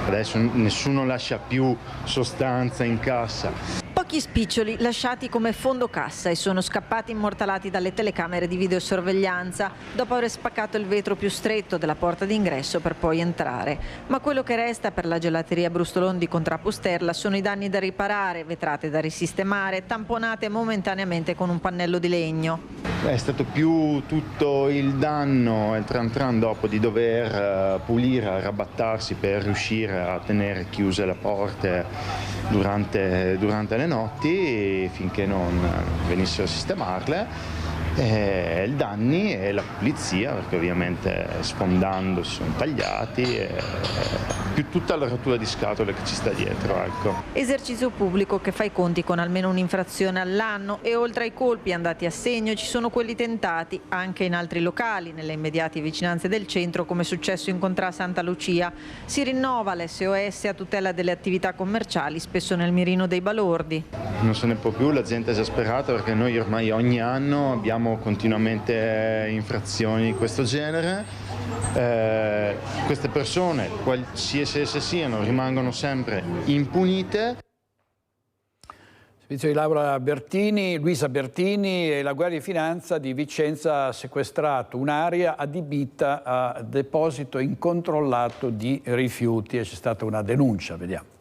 adesso nessuno lascia più sostanza in cassa.
Pochi
Pochi spiccioli lasciati come fondo cassa e sono scappati immortalati dalle telecamere di videosorveglianza dopo aver spaccato il vetro più stretto della porta d'ingresso per poi entrare. Ma quello che resta per la gelateria Brustolon di Contrapusterla sono i danni da riparare, vetrate da risistemare, tamponate momentaneamente con un pannello di legno.
È stato più tutto il danno e il tran tran dopo di dover pulire, arrabattarsi per riuscire a tenere chiuse le porte durante le notti finché non venissero a sistemarle. I danni e la pulizia, perché ovviamente sfondando si sono tagliati, più tutta la rottura di scatole che ci sta dietro. Ecco.
Esercizio pubblico che fa i conti con almeno un'infrazione all'anno e oltre ai colpi andati a segno ci sono quelli tentati anche in altri locali, nelle immediate vicinanze del centro, come è successo in Contrà Santa Lucia. Si rinnova l'SOS a tutela delle attività commerciali, spesso nel mirino dei balordi.
Non se ne può più, la gente è esasperata perché noi ormai ogni anno abbiamo continuamente infrazioni di questo genere. Queste persone, qualsiasi esse siano, rimangono sempre impunite.
Servizio di Laura Bertini, Luisa Bertini e la Guardia di Finanza di Vicenza ha sequestrato un'area adibita a deposito incontrollato di rifiuti e c'è stata una denuncia, vediamo.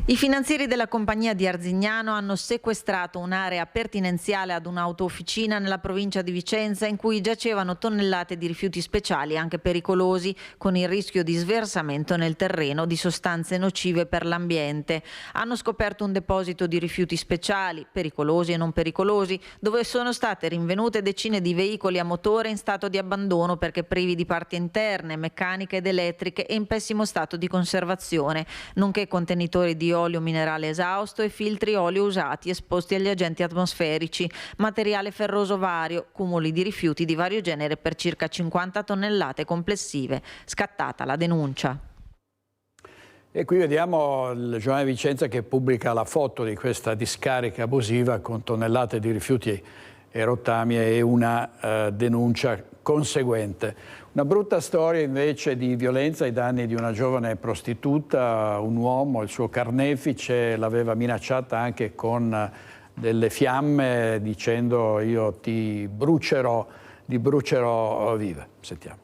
I finanzieri della compagnia di Arzignano hanno sequestrato un'area pertinenziale ad un'autoofficina nella provincia di Vicenza in cui giacevano tonnellate di rifiuti speciali anche pericolosi, con il rischio di sversamento nel terreno di sostanze nocive per l'ambiente. Hanno scoperto un deposito di rifiuti speciali, pericolosi e non pericolosi, dove sono state rinvenute decine di veicoli a motore in stato di abbandono perché privi di parti interne, meccaniche ed elettriche e in pessimo stato di conservazione, nonché contenitori di olio minerale esausto e filtri olio usati esposti agli agenti atmosferici, materiale ferroso vario, cumuli di rifiuti di vario genere per circa 50 tonnellate complessive. Scattata la denuncia.
E qui vediamo il giornale Vicenza che pubblica la foto di questa discarica abusiva con tonnellate di rifiuti e rottami e una denuncia conseguente. Una brutta storia invece di violenza ai danni di una giovane prostituta, un uomo, il suo carnefice, l'aveva minacciata anche con delle fiamme dicendo io ti brucerò viva. Sentiamo.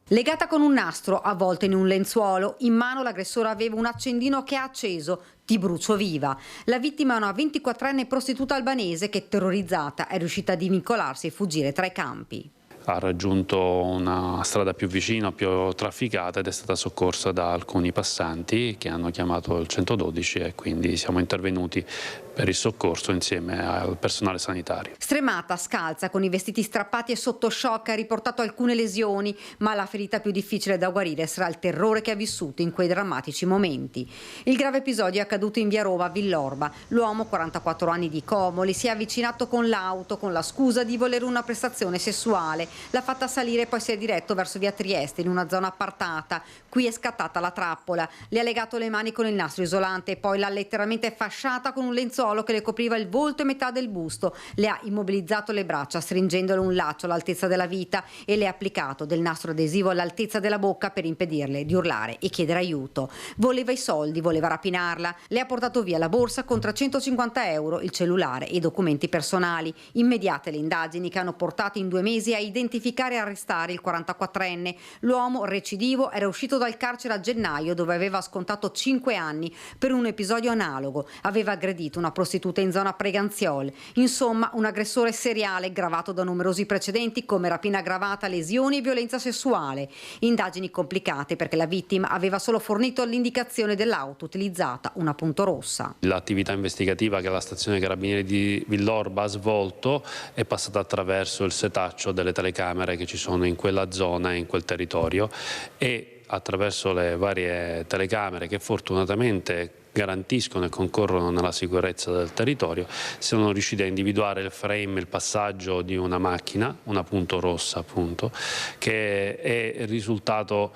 Legata con un nastro, avvolta in un lenzuolo, in mano l'aggressore aveva un accendino che ha acceso. Ti brucio viva. La vittima è una 24enne prostituta albanese che, terrorizzata, è riuscita a divincolarsi e fuggire tra i campi.
Ha raggiunto una strada più vicina, più trafficata ed è stata soccorsa da alcuni passanti che hanno chiamato il 112 e quindi siamo intervenuti per il soccorso insieme al personale sanitario.
Stremata, scalza, con i vestiti strappati e sotto shock, ha riportato alcune lesioni, ma la ferita più difficile da guarire sarà il terrore che ha vissuto in quei drammatici momenti. Il grave episodio è accaduto in via Roma, Villorba. L'uomo, 44 anni di Comoli, si è avvicinato con l'auto con la scusa di volere una prestazione sessuale. L'ha fatta salire e poi si è diretto verso via Trieste in una zona appartata. Qui è scattata la trappola. Le ha legato le mani con il nastro isolante e poi l'ha letteralmente fasciata con un lenzuolo che le copriva il volto e metà del busto. Le ha immobilizzato le braccia stringendole un laccio all'altezza della vita e le ha applicato del nastro adesivo all'altezza della bocca per impedirle di urlare e chiedere aiuto. Voleva i soldi, voleva rapinarla. Le ha portato via la borsa con 350 euro, il cellulare e i documenti personali. Immediate le indagini che hanno portato in 2 mesi a identificare e arrestare il 44enne. L'uomo recidivo era uscito dal carcere a gennaio dove aveva scontato 5 anni per un episodio analogo. Aveva aggredito una prostituta in zona Preganziol. Insomma, un aggressore seriale gravato da numerosi precedenti come rapina aggravata, lesioni e violenza sessuale. Indagini complicate perché la vittima aveva solo fornito l'indicazione dell'auto utilizzata, una punto rossa.
L'attività investigativa che la stazione Carabinieri di Villorba ha svolto è passata attraverso il setaccio delle telecamere che ci sono in quella zona e in quel territorio e attraverso le varie telecamere che fortunatamente garantiscono e concorrono nella sicurezza del territorio, sono riusciti a individuare il frame, il passaggio di una macchina, una punto rossa appunto, che è risultato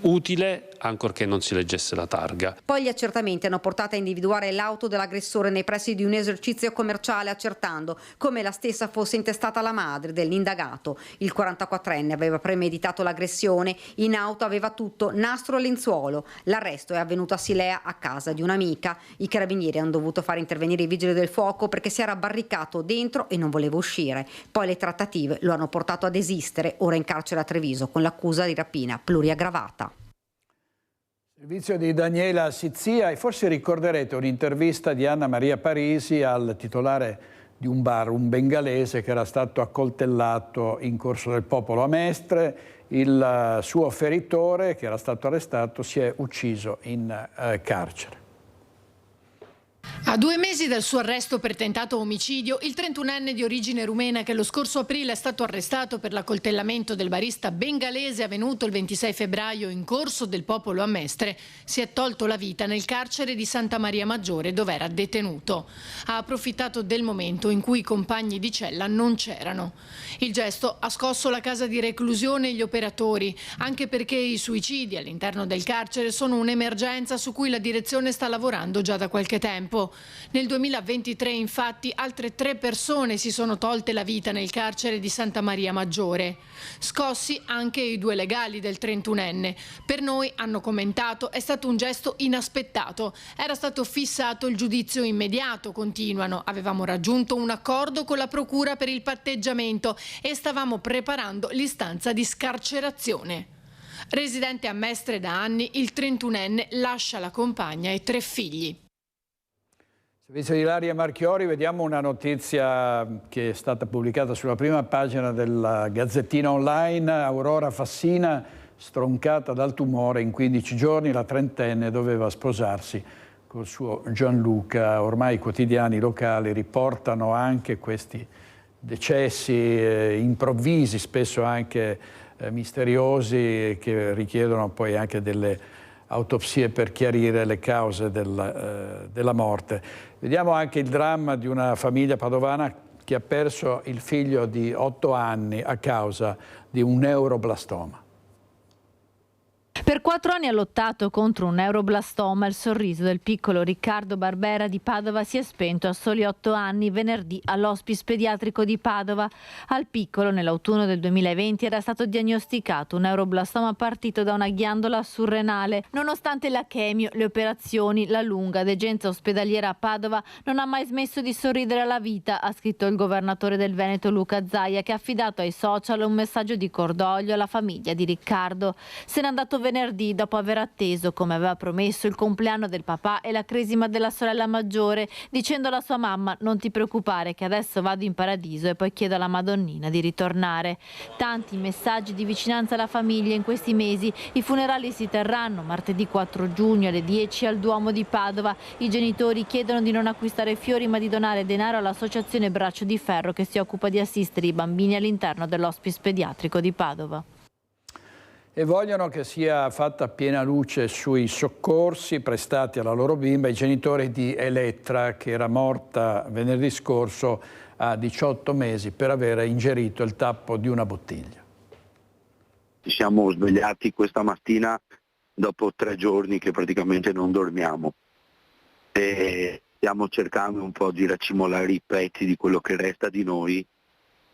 utile ancorché non si leggesse la targa.
Poi gli accertamenti hanno portato a individuare l'auto dell'aggressore nei pressi di un esercizio commerciale, accertando come la stessa fosse intestata alla madre dell'indagato. Il 44enne aveva premeditato l'aggressione, in auto aveva tutto, nastro e lenzuolo. L'arresto è avvenuto a Silea, a casa di un'amica. I carabinieri hanno dovuto fare intervenire i vigili del fuoco perché si era barricato dentro e non voleva uscire. Poi le trattative lo hanno portato a desistere, ora in carcere a Treviso con l'accusa di rapina pluriaggravata.
Servizio di Daniela Sizzia, e forse ricorderete un'intervista di Anna Maria Parisi al titolare di un bar, un bengalese che era stato accoltellato in Corso del Popolo a Mestre. Il suo feritore, che era stato arrestato, si è ucciso in carcere.
A 2 mesi dal suo arresto per tentato omicidio, il 31enne di origine rumena, che lo scorso aprile è stato arrestato per l'accoltellamento del barista bengalese avvenuto il 26 febbraio in Corso del Popolo a Mestre, si è tolto la vita nel carcere di Santa Maria Maggiore, dove era detenuto. Ha approfittato del momento in cui i compagni di cella non c'erano. Il gesto ha scosso la casa di reclusione e gli operatori, anche perché i suicidi all'interno del carcere sono un'emergenza su cui la direzione sta lavorando già da qualche tempo. Nel 2023, infatti, altre 3 persone si sono tolte la vita nel carcere di Santa Maria Maggiore. Scossi anche i 2 legali del 31enne. Per noi, hanno commentato, è stato un gesto inaspettato. Era stato fissato il giudizio immediato, continuano. Avevamo raggiunto un accordo con la procura per il patteggiamento e stavamo preparando l'istanza di scarcerazione. Residente a Mestre da anni, il 31enne lascia la compagna e 3 figli.
Servizio di Ilaria Marchiori, vediamo una notizia che è stata pubblicata sulla prima pagina della Gazzettina Online. Aurora Fassina, stroncata dal tumore in 15 giorni, la trentenne doveva sposarsi col suo Gianluca. Ormai i quotidiani locali riportano anche questi decessi improvvisi, spesso anche misteriosi, che richiedono poi anche delle autopsie per chiarire le cause della morte. Vediamo anche il dramma di una famiglia padovana che ha perso il figlio di 8 anni a causa di un neuroblastoma.
Per 4 anni ha lottato contro un neuroblastoma. Il sorriso del piccolo Riccardo Barbera di Padova si è spento a soli 8 anni venerdì all'Hospice Pediatrico di Padova. Al piccolo, nell'autunno del 2020, era stato diagnosticato un neuroblastoma partito da una ghiandola surrenale. Nonostante la chemio, le operazioni, la lunga degenza ospedaliera a Padova, non ha mai smesso di sorridere alla vita, ha scritto il governatore del Veneto Luca Zaia, che ha affidato ai social un messaggio di cordoglio alla famiglia di Riccardo. Se n'è andato venerdì dopo aver atteso, come aveva promesso, il compleanno del papà e la cresima della sorella maggiore, dicendo alla sua mamma: non ti preoccupare che adesso vado in paradiso e poi chiedo alla Madonnina di ritornare. Tanti messaggi di vicinanza alla famiglia in questi mesi. I funerali si terranno martedì 4 giugno alle 10 al Duomo di Padova. I genitori chiedono di non acquistare fiori ma di donare denaro all'associazione Braccio di Ferro, che si occupa di assistere i bambini all'interno dell'Hospice Pediatrico di Padova.
E vogliono che sia fatta piena luce sui soccorsi prestati alla loro bimba i genitori di Elettra, che era morta venerdì scorso a 18 mesi per aver ingerito il tappo di una bottiglia.
Ci siamo svegliati questa mattina dopo 3 giorni che praticamente non dormiamo e stiamo cercando un po' di racimolare i pezzi di quello che resta di noi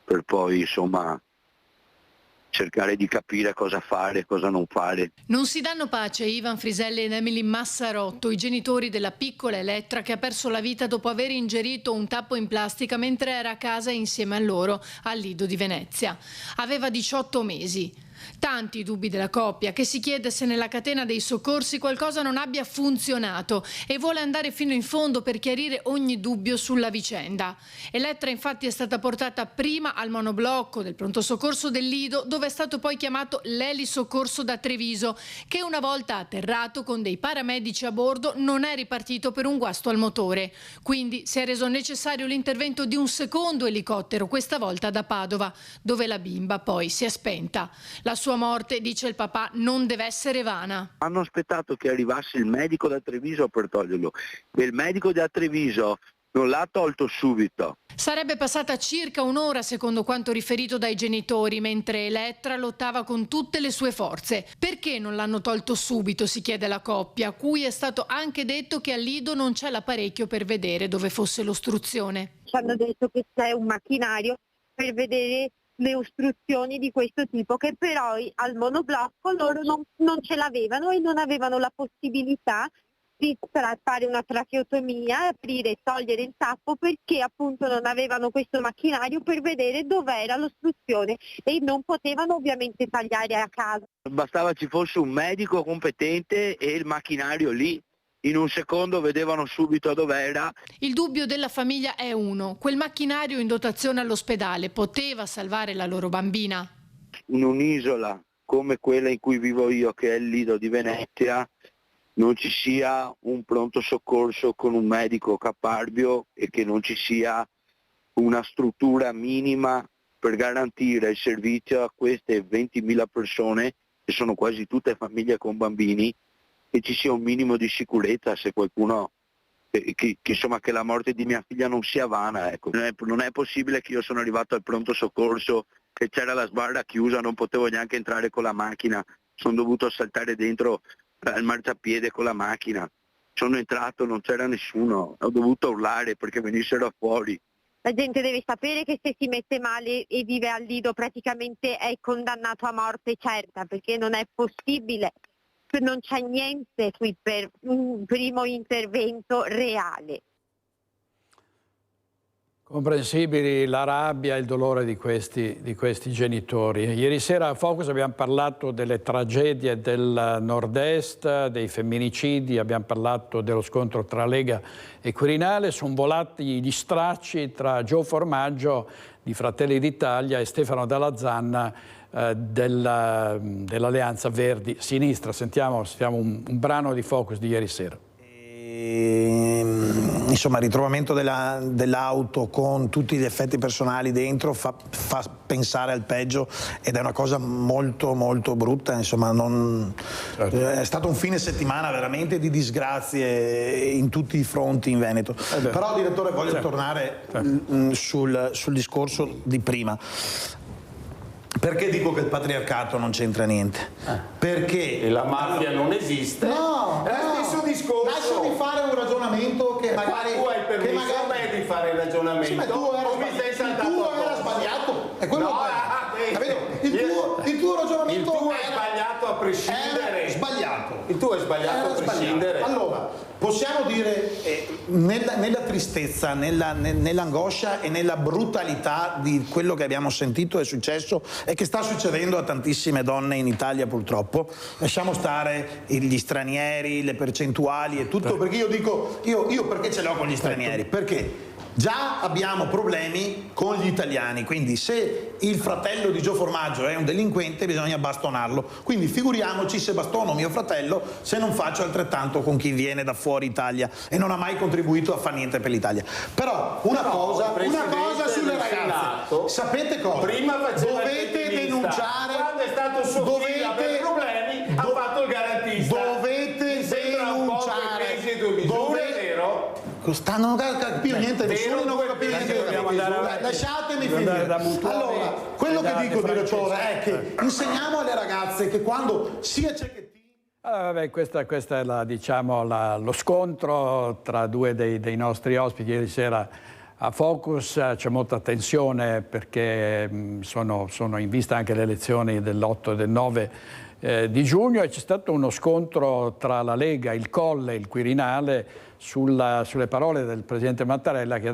per poi, insomma, cercare di capire cosa fare e cosa non fare.
Non si danno pace Ivan Friselli ed Emily Massarotto, i genitori della piccola Elettra che ha perso la vita dopo aver ingerito un tappo in plastica mentre era a casa insieme a loro al Lido di Venezia. Aveva 18 mesi. Tanti dubbi della coppia, che si chiede se nella catena dei soccorsi qualcosa non abbia funzionato e vuole andare fino in fondo per chiarire ogni dubbio sulla vicenda. Elettra infatti è stata portata prima al monoblocco del pronto soccorso del Lido, dove è stato poi chiamato l'elisoccorso da Treviso, che una volta atterrato con dei paramedici a bordo non è ripartito per un guasto al motore. Quindi si è reso necessario l'intervento di un secondo elicottero, questa volta da Padova, dove la bimba poi si è spenta. La sua morte, dice il papà, non deve essere vana.
Hanno aspettato che arrivasse il medico da Treviso per toglierlo. E il medico da Treviso non l'ha tolto subito.
Sarebbe passata circa un'ora, secondo quanto riferito dai genitori, mentre Elettra lottava con tutte le sue forze. Perché non l'hanno tolto subito, si chiede la coppia, a cui è stato anche detto che al Lido non c'è l'apparecchio per vedere dove fosse l'ostruzione.
Ci hanno detto che c'è un macchinario per vedere le ostruzioni di questo tipo, che però al monoblocco loro non ce l'avevano e non avevano la possibilità di fare una tracheotomia, aprire e togliere il tappo, perché appunto non avevano questo macchinario per vedere dov'era l'ostruzione e non potevano ovviamente tagliare a casa.
Bastava ci fosse un medico competente e il macchinario lì. In un secondo vedevano subito dov'era.
Il dubbio della famiglia è uno: quel macchinario in dotazione all'ospedale poteva salvare la loro bambina?
In un'isola come quella in cui vivo io, che è il Lido di Venezia, non ci sia un pronto soccorso con un medico caparbio e che non ci sia una struttura minima per garantire il servizio a queste 20.000 persone, che sono quasi tutte famiglie con bambini, che ci sia un minimo di sicurezza, se qualcuno, che la morte di mia figlia non sia vana. Ecco. Non è possibile che io sono arrivato al pronto soccorso, che c'era la sbarra chiusa, non potevo neanche entrare con la macchina, sono dovuto saltare dentro al marciapiede con la macchina. Sono entrato, non c'era nessuno, ho dovuto urlare perché venissero fuori.
La gente deve sapere che se si mette male e vive al Lido praticamente è condannato a morte certa, perché non è possibile, non c'è niente qui per un primo intervento reale.
Comprensibili la rabbia e il dolore di questi genitori. Ieri sera a Focus abbiamo parlato delle tragedie del nord-est, dei femminicidi, abbiamo parlato dello scontro tra Lega e Quirinale. Sono volati gli stracci tra Gio Formaggio di Fratelli d'Italia e Stefano Dalla Zanna dell'Alleanza Verdi Sinistra. Sentiamo un brano di Focus di ieri sera.
Insomma, il ritrovamento dell'auto con tutti gli effetti personali dentro fa pensare al peggio ed è una cosa molto molto brutta. Insomma, è stato un fine settimana veramente di disgrazie in tutti i fronti in Veneto. Però, direttore, voglio tornare sul discorso di prima. Perché dico che il patriarcato non c'entra niente? Perché
la mafia non esiste.
No,
è lo stesso discorso.
Lascio di fare un ragionamento che magari
tu hai permesso a me di fare il ragionamento.
Sì, ma il tuo era sbagliato. È quello il tuo ragionamento.
Il tuo è sbagliato a prescindere.
Sbagliato.
Il tuo è sbagliato a prescindere.
Allora, possiamo dire nella tristezza, nell'angoscia e nella brutalità di quello che abbiamo sentito è successo e che sta succedendo a tantissime donne in Italia, purtroppo. Lasciamo stare gli stranieri, le percentuali e tutto, perché io dico, io perché ce l'ho con gli stranieri? Perché già abbiamo problemi con gli italiani, quindi se il fratello di Gio Formaggio è un delinquente bisogna bastonarlo, quindi figuriamoci se bastono mio fratello se non faccio altrettanto con chi viene da fuori Italia e non ha mai contribuito a fare niente per l'Italia. Però una cosa sulle ragazze, sapete cosa?
Prima
dovete denunciare,
quando è stato suo figlio a avere problemi ha fatto il garantista.
Dovete denunciare. Non capisco niente, nessuno non capisce niente. Lasciatemi finire. Allora, quello che dico, direttore, è che insegniamo alle ragazze che quando sia Cecchettini.
Questa è lo scontro tra due dei nostri ospiti. Ieri sera a Focus c'è molta tensione perché sono in vista anche le elezioni dell'8 e del 9 di giugno e c'è stato uno scontro tra la Lega, il Colle e il Quirinale sulle parole del Presidente Mattarella che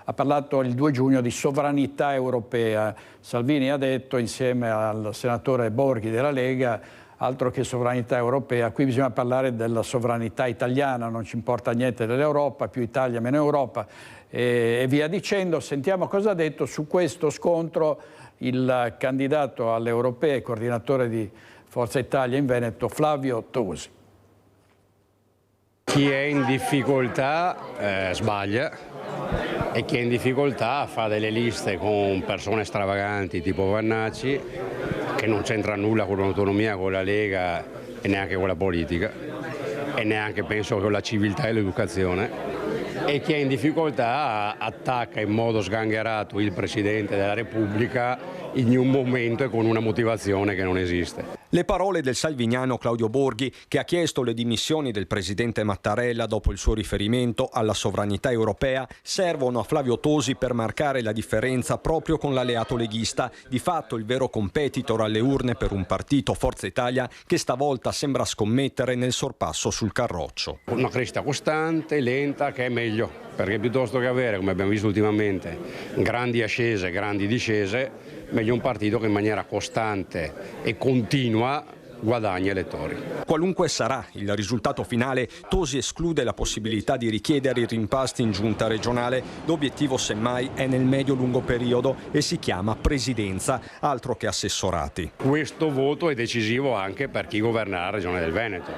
ha parlato il 2 giugno di sovranità europea. Salvini ha detto insieme al senatore Borghi della Lega altro che sovranità europea, qui bisogna parlare della sovranità italiana, non ci importa niente dell'Europa, più Italia meno Europa e via dicendo. Sentiamo cosa ha detto su questo scontro il candidato alle europee, coordinatore di Forza Italia in Veneto, Flavio Tosi.
Chi è in difficoltà sbaglia e chi è in difficoltà fa delle liste con persone stravaganti tipo Vannacci che non c'entra nulla con l'autonomia, con la Lega e neanche con la politica e neanche penso con la civiltà e l'educazione e chi è in difficoltà attacca in modo sgangherato il Presidente della Repubblica in un momento e con una motivazione che non esiste.
Le parole del salviniano Claudio Borghi, che ha chiesto le dimissioni del presidente Mattarella dopo il suo riferimento alla sovranità europea, servono a Flavio Tosi per marcare la differenza proprio con l'alleato leghista, di fatto il vero competitor alle urne per un partito, Forza Italia, che stavolta sembra scommettere nel sorpasso sul carroccio.
Una crescita costante, lenta, che è meglio, perché piuttosto che avere, come abbiamo visto ultimamente, grandi ascese, grandi discese, meglio un partito che in maniera costante e continua guadagna elettori.
Qualunque sarà il risultato finale, Tosi esclude la possibilità di richiedere i rimpasti in giunta regionale. L'obiettivo semmai è nel medio-lungo periodo e si chiama presidenza, altro che assessorati.
Questo voto è decisivo anche per chi governerà la regione del Veneto.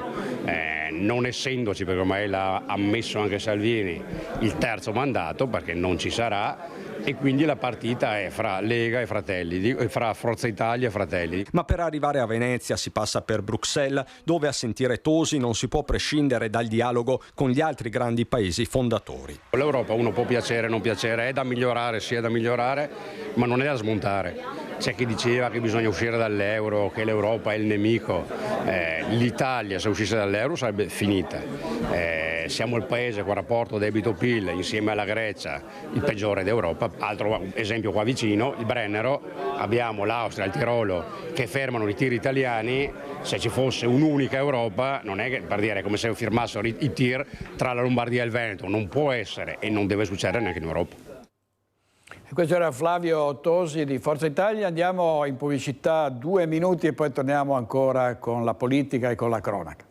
Non essendoci, perché ormai l'ha ammesso anche Salvini, il terzo mandato, perché non ci sarà, e quindi la partita è fra Lega e Fratelli, fra Forza Italia e Fratelli.
Ma per arrivare a Venezia si passa per Bruxelles, dove a sentire Tosi non si può prescindere dal dialogo con gli altri grandi paesi fondatori.
L'Europa uno può piacere o non piacere, è da migliorare, sì è da migliorare, ma non è da smontare. C'è chi diceva che bisogna uscire dall'euro, che l'Europa è il nemico. L'Italia, se uscisse dall'euro, sarebbe finita. Siamo il paese con rapporto debito-PIL, insieme alla Grecia, il peggiore d'Europa. Altro esempio qua vicino, il Brennero, abbiamo l'Austria, il Tirolo che fermano i tir italiani. Se ci fosse un'unica Europa, non è che, per dire, come se firmassero i tir tra la Lombardia e il Veneto, non può essere e non deve succedere neanche in Europa.
Questo era Flavio Tosi di Forza Italia. Andiamo in pubblicità 2 minuti e poi torniamo ancora con la politica e con la cronaca.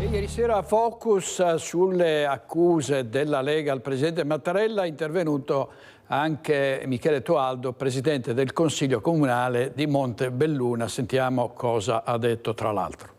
Ieri sera a Focus sulle accuse della Lega al presidente Mattarella è intervenuto anche Michele Toaldo, presidente del Consiglio Comunale di Montebelluna. Sentiamo cosa ha detto tra l'altro.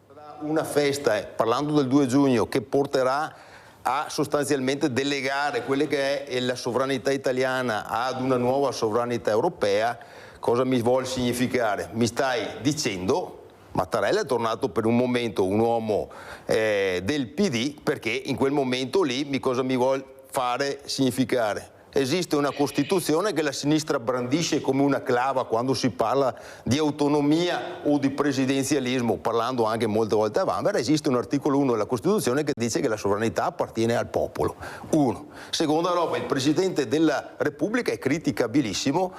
Una festa, parlando del 2 giugno, che porterà a sostanzialmente delegare quella che è la sovranità italiana ad una nuova sovranità europea. Cosa mi vuol significare? Mi stai dicendo Mattarella è tornato per un momento un uomo del PD, perché in quel momento lì cosa mi vuol fare significare? Esiste una Costituzione che la sinistra brandisce come una clava quando si parla di autonomia o di presidenzialismo, parlando anche molte volte a vanvera. Esiste un articolo 1 della Costituzione che dice che la sovranità appartiene al popolo. Uno. Seconda roba, il Presidente della Repubblica è criticabilissimo.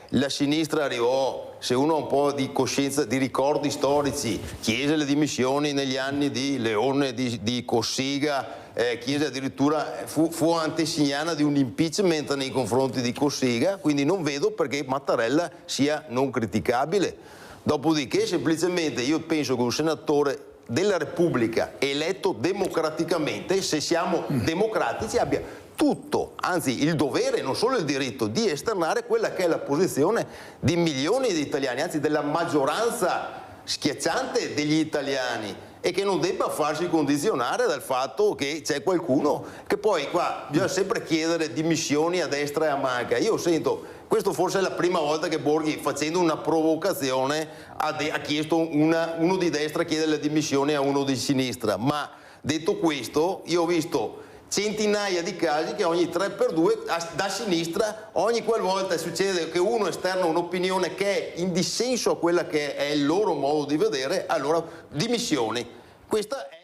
La sinistra arrivò, se uno ha un po' di coscienza, di ricordi storici, chiese le dimissioni negli anni di Leone, di Cossiga, chiese addirittura, fu antesignana di un impeachment nei confronti di Cossiga, quindi non vedo perché Mattarella sia non criticabile. Dopodiché semplicemente io penso che un senatore della Repubblica eletto democraticamente, se siamo democratici, abbia tutto, anzi il dovere, non solo il diritto, di esternare quella che è la posizione di milioni di italiani, anzi della maggioranza schiacciante degli italiani, e che non debba farsi condizionare dal fatto che c'è qualcuno che poi qua bisogna sempre chiedere dimissioni a destra e a manca. Io sento, questo forse è la prima volta che Borghi, facendo una provocazione, ha chiesto uno di destra chiede le dimissioni a uno di sinistra, ma detto questo io ho visto centinaia di casi che ogni 3x2 da sinistra, ogni qualvolta succede che uno esterna un'opinione che è in dissenso a quella che è il loro modo di vedere, allora dimissioni. Questa è...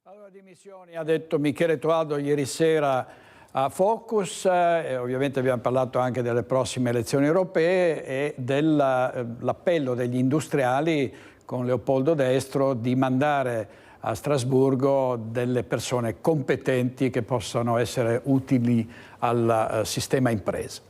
Allora, dimissioni, ha detto Michele Toaldo ieri sera a Focus, e ovviamente abbiamo parlato anche delle prossime elezioni europee e dell'appello degli industriali con Leopoldo Destro di mandare a Strasburgo delle persone competenti che possano essere utili al sistema imprese.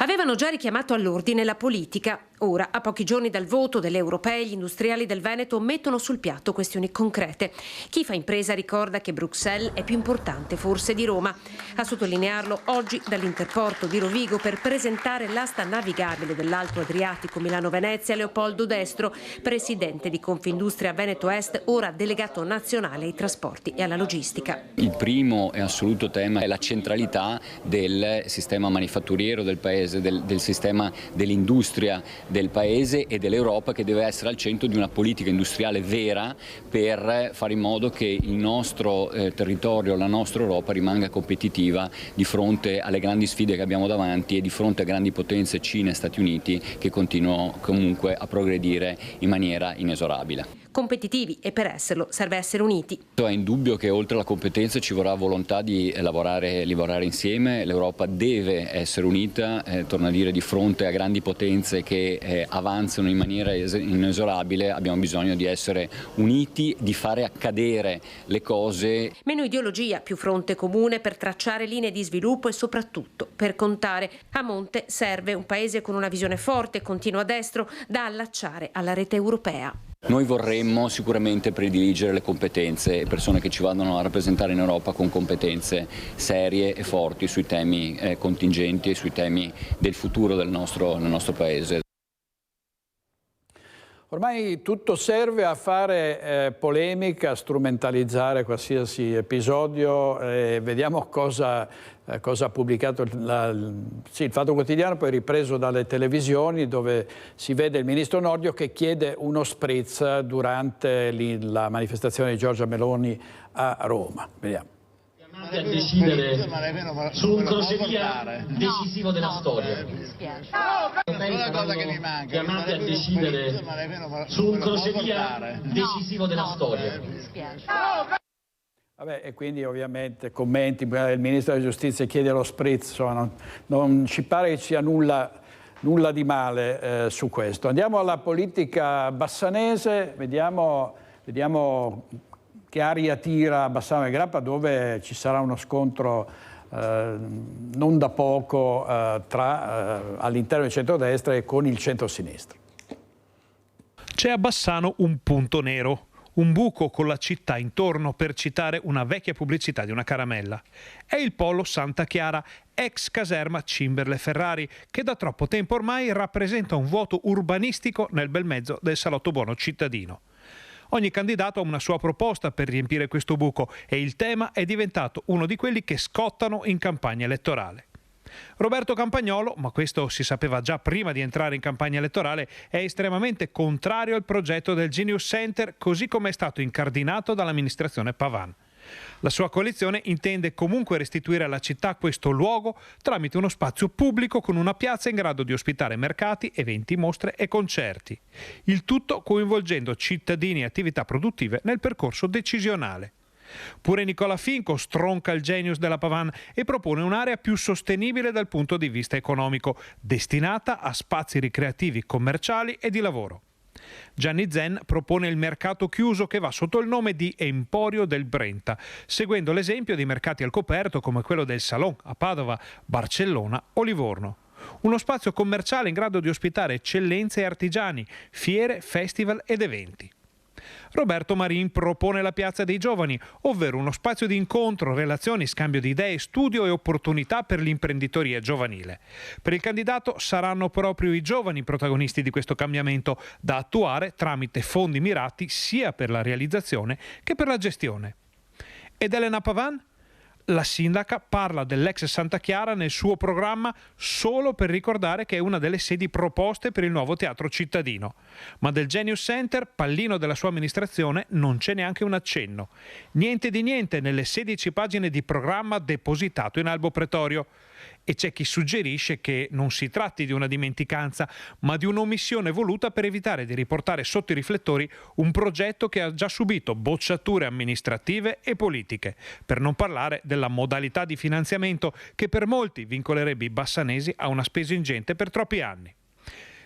Avevano già richiamato all'ordine la politica. Ora, a pochi giorni dal voto delle europee, gli industriali del Veneto mettono sul piatto questioni concrete. Chi fa impresa ricorda che Bruxelles è più importante forse di Roma. A sottolinearlo oggi dall'interporto di Rovigo per presentare l'asta navigabile dell'Alto Adriatico Milano-Venezia Leopoldo Destro, presidente di Confindustria Veneto Est, ora delegato nazionale ai trasporti e alla logistica.
Il primo e assoluto tema è la centralità del sistema manifatturiero del Paese, del sistema dell'industria del Paese e dell'Europa, che deve essere al centro di una politica industriale vera per fare in modo che il nostro territorio, la nostra Europa rimanga competitiva di fronte alle grandi sfide che abbiamo davanti e di fronte a grandi potenze Cina e Stati Uniti che continuano comunque a progredire in maniera inesorabile.
Competitivi, e per esserlo serve essere uniti.
È indubbio che oltre alla competenza ci vorrà volontà di lavorare insieme. L'Europa deve essere unita, torno a dire, di fronte a grandi potenze che avanzano in maniera inesorabile. Abbiamo bisogno di essere uniti, di fare accadere le cose.
Meno ideologia, più fronte comune per tracciare linee di sviluppo e soprattutto per contare. A monte serve un paese con una visione forte, continua Destro, da allacciare alla rete europea.
Noi vorremmo sicuramente prediligere le competenze, persone che ci vadano a rappresentare in Europa con competenze serie e forti sui temi contingenti e sui temi del futuro del nostro Paese.
Ormai tutto serve a fare polemica, a strumentalizzare qualsiasi episodio. Vediamo cosa ha pubblicato il Fatto Quotidiano, poi ripreso dalle televisioni, dove si vede il ministro Nordio che chiede uno spritz durante la manifestazione di Giorgia Meloni a Roma. Vediamo.
A decidere su un crocevia decisivo della storia.
Una cosa che mi manca.
Chiamate a decidere su un crocevia decisivo della storia.
Vabbè, e quindi ovviamente commenti, il ministro della giustizia chiede lo spritz, insomma, non ci pare che ci sia nulla di male su questo. Andiamo alla politica bassanese, vediamo che aria tira Bassano e Grappa, dove ci sarà uno scontro non da poco all'interno del centrodestra e con il centrosinistra.
C'è a Bassano un punto nero, un buco con la città intorno, per citare una vecchia pubblicità di una caramella. È il polo Santa Chiara, ex caserma Cimberle Ferrari, che da troppo tempo ormai rappresenta un vuoto urbanistico nel bel mezzo del salotto buono cittadino. Ogni candidato ha una sua proposta per riempire questo buco e il tema è diventato uno di quelli che scottano in campagna elettorale. Roberto Campagnolo, ma questo si sapeva già prima di entrare in campagna elettorale, è estremamente contrario al progetto del Genius Center così come è stato incardinato dall'amministrazione Pavan. La sua coalizione intende comunque restituire alla città questo luogo tramite uno spazio pubblico con una piazza in grado di ospitare mercati, eventi, mostre e concerti. Il tutto coinvolgendo cittadini e attività produttive nel percorso decisionale. Pure Nicola Finco stronca il genius della Pavan e propone un'area più sostenibile dal punto di vista economico, destinata a spazi ricreativi, commerciali e di lavoro. Gianni Zen propone il mercato chiuso che va sotto il nome di Emporio del Brenta, seguendo l'esempio di mercati al coperto come quello del Salon a Padova, Barcellona o Livorno. Uno spazio commerciale in grado di ospitare eccellenze e artigiani, fiere, festival ed eventi. Roberto Marin propone la Piazza dei Giovani, ovvero uno spazio di incontro, relazioni, scambio di idee, studio e opportunità per l'imprenditoria giovanile. Per il candidato saranno proprio i giovani protagonisti di questo cambiamento, da attuare tramite fondi mirati sia per la realizzazione che per la gestione. Ed Elena Pavan? La sindaca parla dell'ex Santa Chiara nel suo programma solo per ricordare che è una delle sedi proposte per il nuovo teatro cittadino. Ma del Genius Center, pallino della sua amministrazione, non c'è neanche un accenno. Niente di niente nelle 16 pagine di programma depositato in albo pretorio. E c'è chi suggerisce che non si tratti di una dimenticanza, ma di un'omissione voluta per evitare di riportare sotto i riflettori un progetto che ha già subito bocciature amministrative e politiche, per non parlare della modalità di finanziamento che per molti vincolerebbe i bassanesi a una spesa ingente per troppi anni.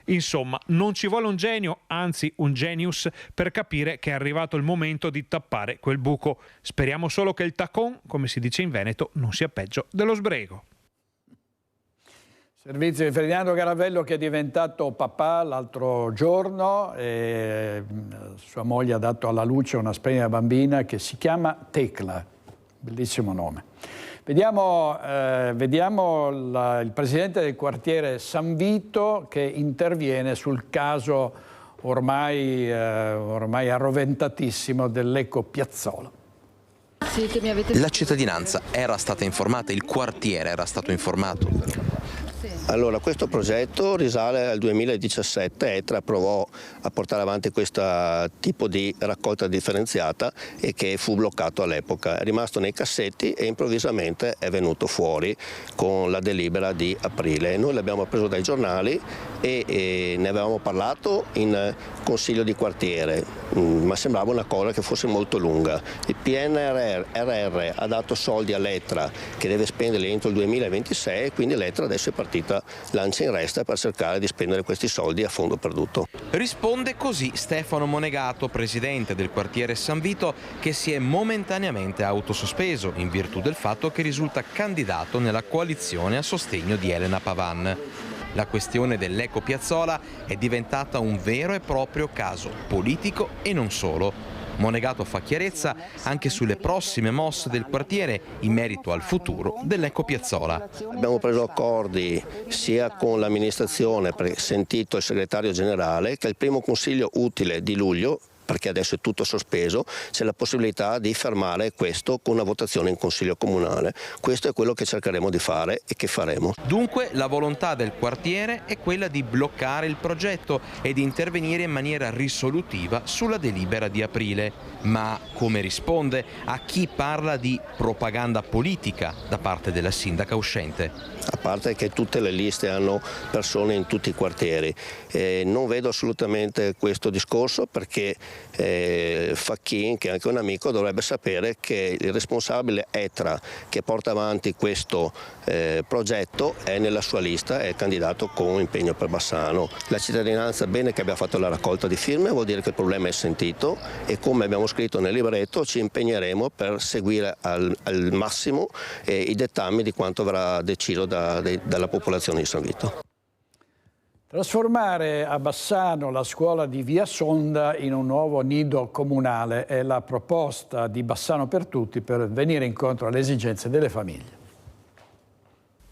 Insomma, non ci vuole un genio, anzi un genius, per capire che è arrivato il momento di tappare quel buco. Speriamo solo che il tacon, come si dice in Veneto, non sia peggio dello sbrego.
Servizio di Ferdinando Caravello, che è diventato papà l'altro giorno e sua moglie ha dato alla luce una splendida bambina che si chiama Tecla, bellissimo nome. Vediamo il presidente del quartiere San Vito che interviene sul caso ormai arroventatissimo dell'Eco Piazzola.
La cittadinanza era stata informata, il quartiere era stato informato?
Allora, questo progetto risale al 2017, ETRA provò a portare avanti questo tipo di raccolta differenziata e che fu bloccato all'epoca. È rimasto nei cassetti e improvvisamente è venuto fuori con la delibera di aprile. Noi l'abbiamo preso dai giornali e ne avevamo parlato in consiglio di quartiere, ma sembrava una cosa che fosse molto lunga. Il PNRR ha dato soldi all'ETRA che deve spenderli entro il 2026 e quindi l'ETRA adesso è partita lancia in resta per cercare di spendere questi soldi a fondo perduto.
Risponde così Stefano Monegato, presidente del quartiere San Vito, che si è momentaneamente autosospeso in virtù del fatto che risulta candidato nella coalizione a sostegno di Elena Pavan. La questione dell'Eco Piazzola è diventata un vero e proprio caso politico e non solo. Monegato fa chiarezza anche sulle prossime mosse del quartiere in merito al futuro dell'Eco Piazzola.
Abbiamo preso accordi sia con l'amministrazione, sentito il segretario generale, che il primo consiglio utile di luglio, perché adesso è tutto sospeso, c'è la possibilità di fermare questo con una votazione in Consiglio Comunale. Questo è quello che cercheremo di fare e che faremo.
Dunque la volontà del quartiere è quella di bloccare il progetto e di intervenire in maniera risolutiva sulla delibera di aprile. Ma come risponde a chi parla di propaganda politica da parte della sindaca uscente?
A parte che tutte le liste hanno persone in tutti i quartieri, non vedo assolutamente questo discorso perché Facchin, che è anche un amico, dovrebbe sapere che il responsabile ETRA che porta avanti questo progetto è nella sua lista, è candidato con impegno per Bassano. La cittadinanza, bene che abbia fatto la raccolta di firme, vuol dire che il problema è sentito e, come abbiamo scritto nel libretto, ci impegneremo per seguire al massimo i dettami di quanto verrà deciso dalla popolazione di San Vito.
Trasformare a Bassano la scuola di Via Sonda in un nuovo nido comunale è la proposta di Bassano per Tutti per venire incontro alle esigenze delle famiglie.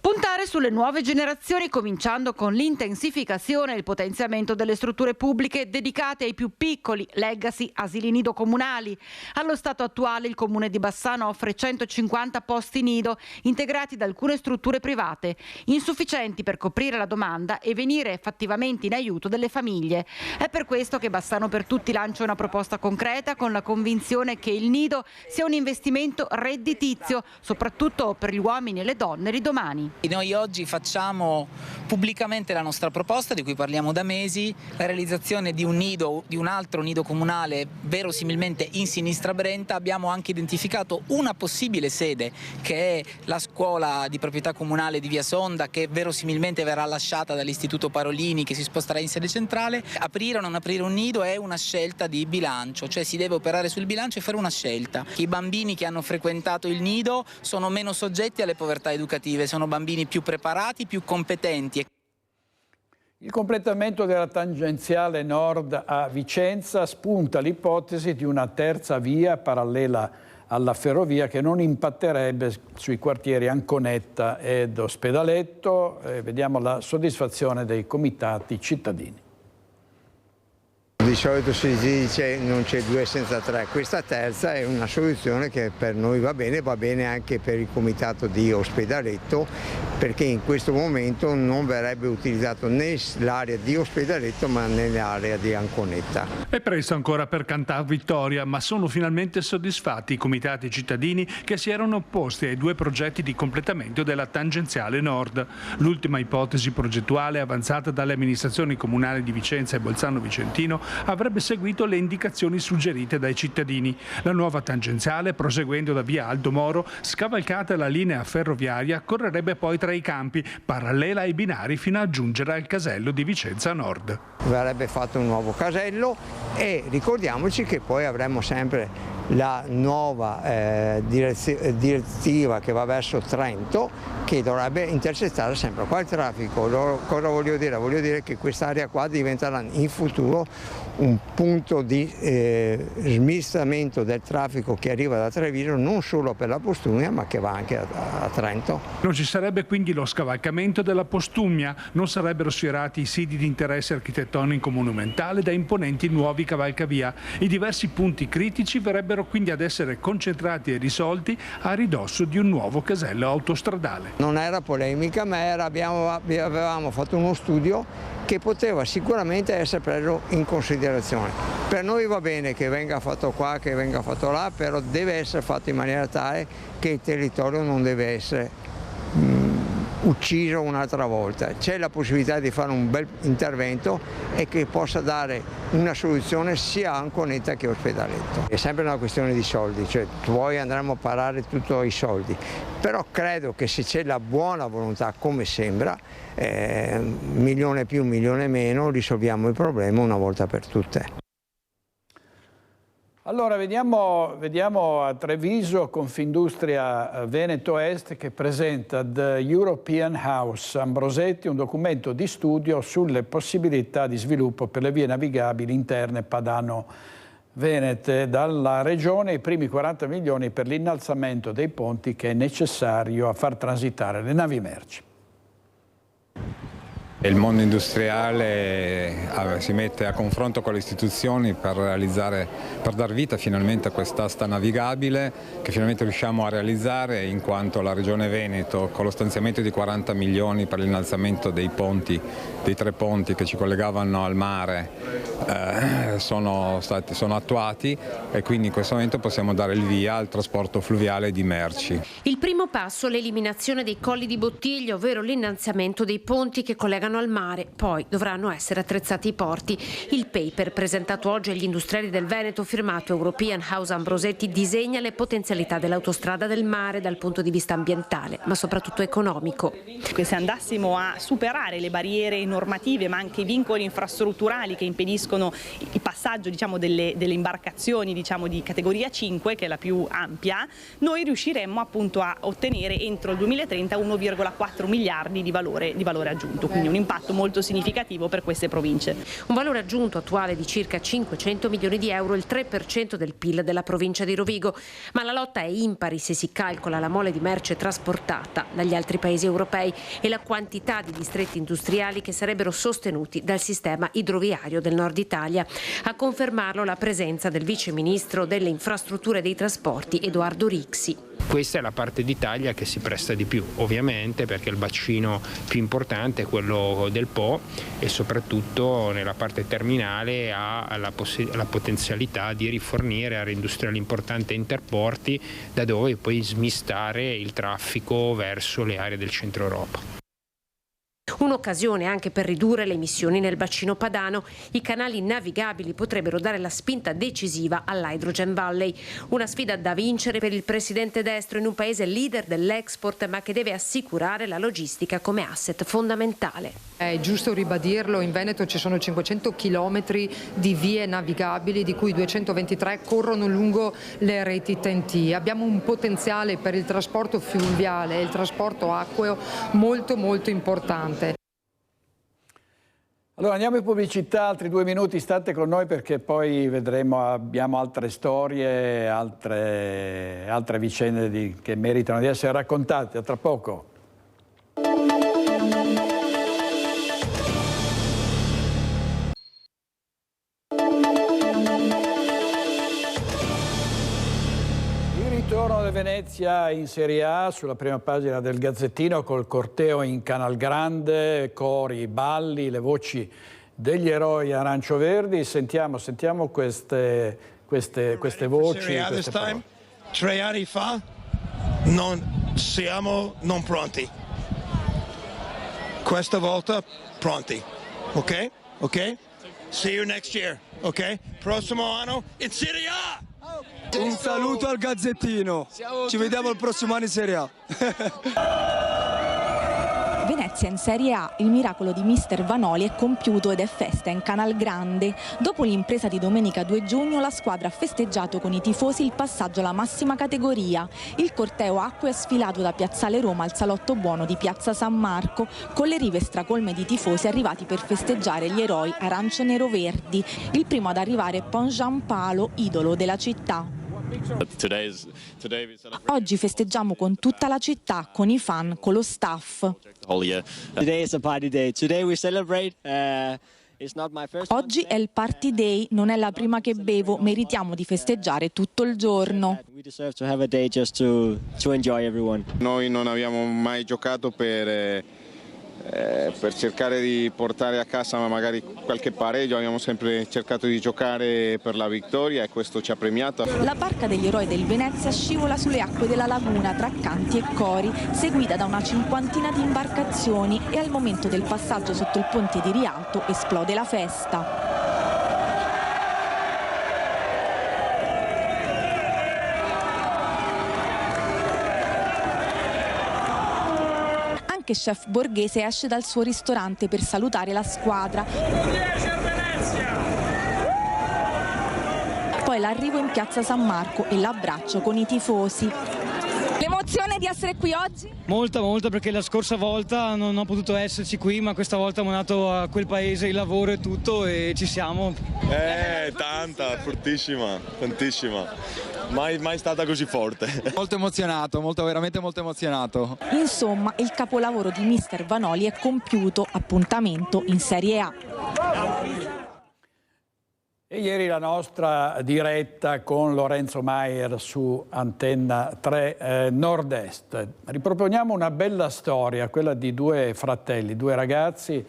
Puntare sulle nuove generazioni cominciando con l'intensificazione e il potenziamento delle strutture pubbliche dedicate ai più piccoli, legacy, asili nido comunali. Allo stato attuale il comune di Bassano offre 150 posti nido integrati da alcune strutture private, insufficienti per coprire la domanda e venire fattivamente in aiuto delle famiglie. È per questo che Bassano per Tutti lancia una proposta concreta con la convinzione che il nido sia un investimento redditizio, soprattutto per gli uomini e le donne di domani.
Noi oggi facciamo pubblicamente la nostra proposta, di cui parliamo da mesi, la realizzazione di un nido, di un altro nido comunale verosimilmente in Sinistra Brenta. Abbiamo anche identificato una possibile sede, che è la scuola di proprietà comunale di Via Sonda, che verosimilmente verrà lasciata dall'Istituto Parolini, che si sposterà in sede centrale. Aprire o non aprire un nido è una scelta di bilancio, cioè si deve operare sul bilancio e fare una scelta. I bambini che hanno frequentato il nido sono meno soggetti alle povertà educative, sono bambini più preparati, più competenti.
Il completamento della tangenziale nord a Vicenza spunta l'ipotesi di una terza via parallela alla ferrovia che non impatterebbe sui quartieri Anconetta ed Ospedaletto. Vediamo la soddisfazione dei comitati cittadini.
Di solito si dice non c'è due senza tre, questa terza è una soluzione che per noi va bene anche per il comitato di Ospedaletto, perché in questo momento non verrebbe utilizzato né l'area di Ospedaletto ma né l'area di Anconetta.
È presto ancora per cantar vittoria, ma sono finalmente soddisfatti i comitati cittadini che si erano opposti ai due progetti di completamento della tangenziale nord. L'ultima ipotesi progettuale avanzata dalle amministrazioni comunali di Vicenza e Bolzano Vicentino avrebbe seguito le indicazioni suggerite dai cittadini. La nuova tangenziale, proseguendo da via Aldo Moro, scavalcata la linea ferroviaria, correrebbe poi tra i campi, parallela ai binari fino a giungere al casello di Vicenza Nord.
Verrebbe fatto un nuovo casello e ricordiamoci che poi avremo sempre la nuova direttiva che va verso Trento, che dovrebbe intercettare sempre qua il traffico. Cosa voglio dire? Voglio dire che quest'area qua diventerà in futuro un punto di smistamento del traffico che arriva da Treviso, non solo per la Postumia ma che va anche a Trento.
Non ci sarebbe quindi lo scavalcamento della Postumia, non sarebbero sfiorati i siti di interesse architettonico-monumentale da imponenti nuovi cavalcavia. I diversi punti critici verrebbero quindi ad essere concentrati e risolti a ridosso di un nuovo casello autostradale.
Non era polemica, ma avevamo fatto uno studio che poteva sicuramente essere preso in considerazione. Per noi va bene che venga fatto qua, che venga fatto là, però deve essere fatto in maniera tale che il territorio non deve essere ucciso un'altra volta. C'è la possibilità di fare un bel intervento e che possa dare una soluzione sia a Anconetta che a Ospedaletto. È sempre una questione di soldi, cioè poi andremo a parare tutti i soldi, però credo che se c'è la buona volontà, come sembra, milione più, milione meno, risolviamo il problema una volta per tutte.
Allora, vediamo a Treviso Confindustria Veneto Est che presenta The European House Ambrosetti, un documento di studio sulle possibilità di sviluppo per le vie navigabili interne padano-venete. Dalla regione i primi 40 milioni per l'innalzamento dei ponti che è necessario a far transitare le navi merci.
Il mondo industriale si mette a confronto con le istituzioni per dar vita finalmente a quest'asta navigabile che finalmente riusciamo a realizzare, in quanto la Regione Veneto, con lo stanziamento di 40 milioni per l'innalzamento dei ponti, dei 3 ponti che ci collegavano al mare, sono attuati, e quindi in questo momento possiamo dare il via al trasporto fluviale di merci.
Il primo passo, l'eliminazione dei colli di bottiglia, ovvero l'innalzamento dei ponti che collegano al mare. Poi dovranno essere attrezzati i porti. Il paper presentato oggi agli industriali del Veneto, firmato European House Ambrosetti, disegna le potenzialità dell'autostrada del mare dal punto di vista ambientale, ma soprattutto economico.
Se andassimo a superare le barriere normative, ma anche i vincoli infrastrutturali che impediscono il passaggio, delle imbarcazioni, di categoria 5, che è la più ampia, noi riusciremmo appunto a ottenere entro il 2030 1,4 miliardi di valore aggiunto, quindi un impatto molto significativo per queste province.
Un valore aggiunto attuale di circa 500 milioni di euro, il 3% del PIL della provincia di Rovigo, ma la lotta è impari se si calcola la mole di merce trasportata dagli altri paesi europei e la quantità di distretti industriali che sarebbero sostenuti dal sistema idroviario del nord Italia. A confermarlo la presenza del vice ministro delle infrastrutture e dei trasporti Edoardo Rixi.
Questa è la parte d'Italia che si presta di più, ovviamente, perché il bacino più importante è quello del Po e soprattutto nella parte terminale ha la potenzialità di rifornire aree industriali importanti e interporti, da dove poi smistare il traffico verso le aree del centro Europa.
Un'occasione anche per ridurre le emissioni nel bacino padano. I canali navigabili potrebbero dare la spinta decisiva all'Hydrogen Valley. Una sfida da vincere per il presidente destro in un paese leader dell'export, ma che deve assicurare la logistica come asset fondamentale.
È giusto ribadirlo, in Veneto ci sono 500 chilometri di vie navigabili, di cui 223 corrono lungo le reti TEN-T. Abbiamo un potenziale per il trasporto fluviale e il trasporto acqueo molto importante.
Allora andiamo in pubblicità, altri 2 minuti, state con noi perché poi vedremo, abbiamo altre storie, altre vicende che meritano di essere raccontate. A tra poco. Ritorno del Venezia in Serie A, sulla prima pagina del Gazzettino, col corteo in Canal Grande, cori, balli, le voci degli eroi arancio-verdi. Sentiamo queste voci. Queste
3 anni fa non siamo non pronti. Questa volta pronti. Ok? Ok? See you next year. Ok? Prossimo anno in Serie A!
Un saluto al Gazzettino, ci vediamo il prossimo anno in Serie A.
Venezia in Serie A il miracolo di mister Vanoli è compiuto ed è festa in Canal Grande. Dopo l'impresa di domenica 2 giugno la squadra ha festeggiato con i tifosi il passaggio alla massima categoria. Il corteo acque è sfilato da Piazzale Roma al salotto buono di Piazza San Marco, con le rive stracolme di tifosi arrivati per festeggiare gli eroi arancio-nero-verdi. Il primo ad arrivare è Pon Giampalo, idolo della città. Oggi festeggiamo con tutta la città, con i fan, con lo staff. Oggi è il party day, non è la prima che bevo, meritiamo di festeggiare tutto il giorno.
Noi non abbiamo mai giocato per cercare di portare a casa magari qualche pareggio, abbiamo sempre cercato di giocare per la vittoria e questo ci ha premiato.
La barca degli eroi del Venezia scivola sulle acque della laguna tra canti e cori, seguita da una cinquantina di imbarcazioni, e al momento del passaggio sotto il ponte di Rialto esplode la festa. Anche chef Borghese esce dal suo ristorante per salutare la squadra. Poi l'arrivo in Piazza San Marco e l'abbraccio con i tifosi. L'emozione di essere qui oggi?
Molta, perché la scorsa volta non ho potuto esserci qui, ma questa volta abbiamo dato a quel paese il lavoro e tutto e ci siamo.
Tanta, fortissima, tantissima. Mai stata così forte.
Molto emozionato, veramente molto emozionato.
Insomma, il capolavoro di mister Vanoli è compiuto, appuntamento in Serie A.
E ieri la nostra diretta con Lorenzo Maier su Antenna 3 Nord-Est. Riproponiamo una bella storia, quella di due fratelli, due ragazzi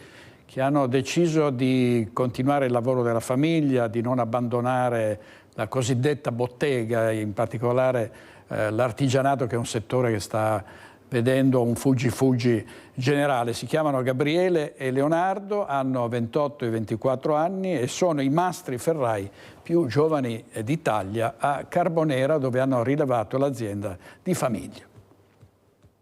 che hanno deciso di continuare il lavoro della famiglia, di non abbandonare la cosiddetta bottega, in particolare l'artigianato, che è un settore che sta vedendo un fuggi generale. Si chiamano Gabriele e Leonardo, hanno 28 e 24 anni e sono i mastri ferrai più giovani d'Italia a Carbonera, dove hanno rilevato l'azienda di famiglia.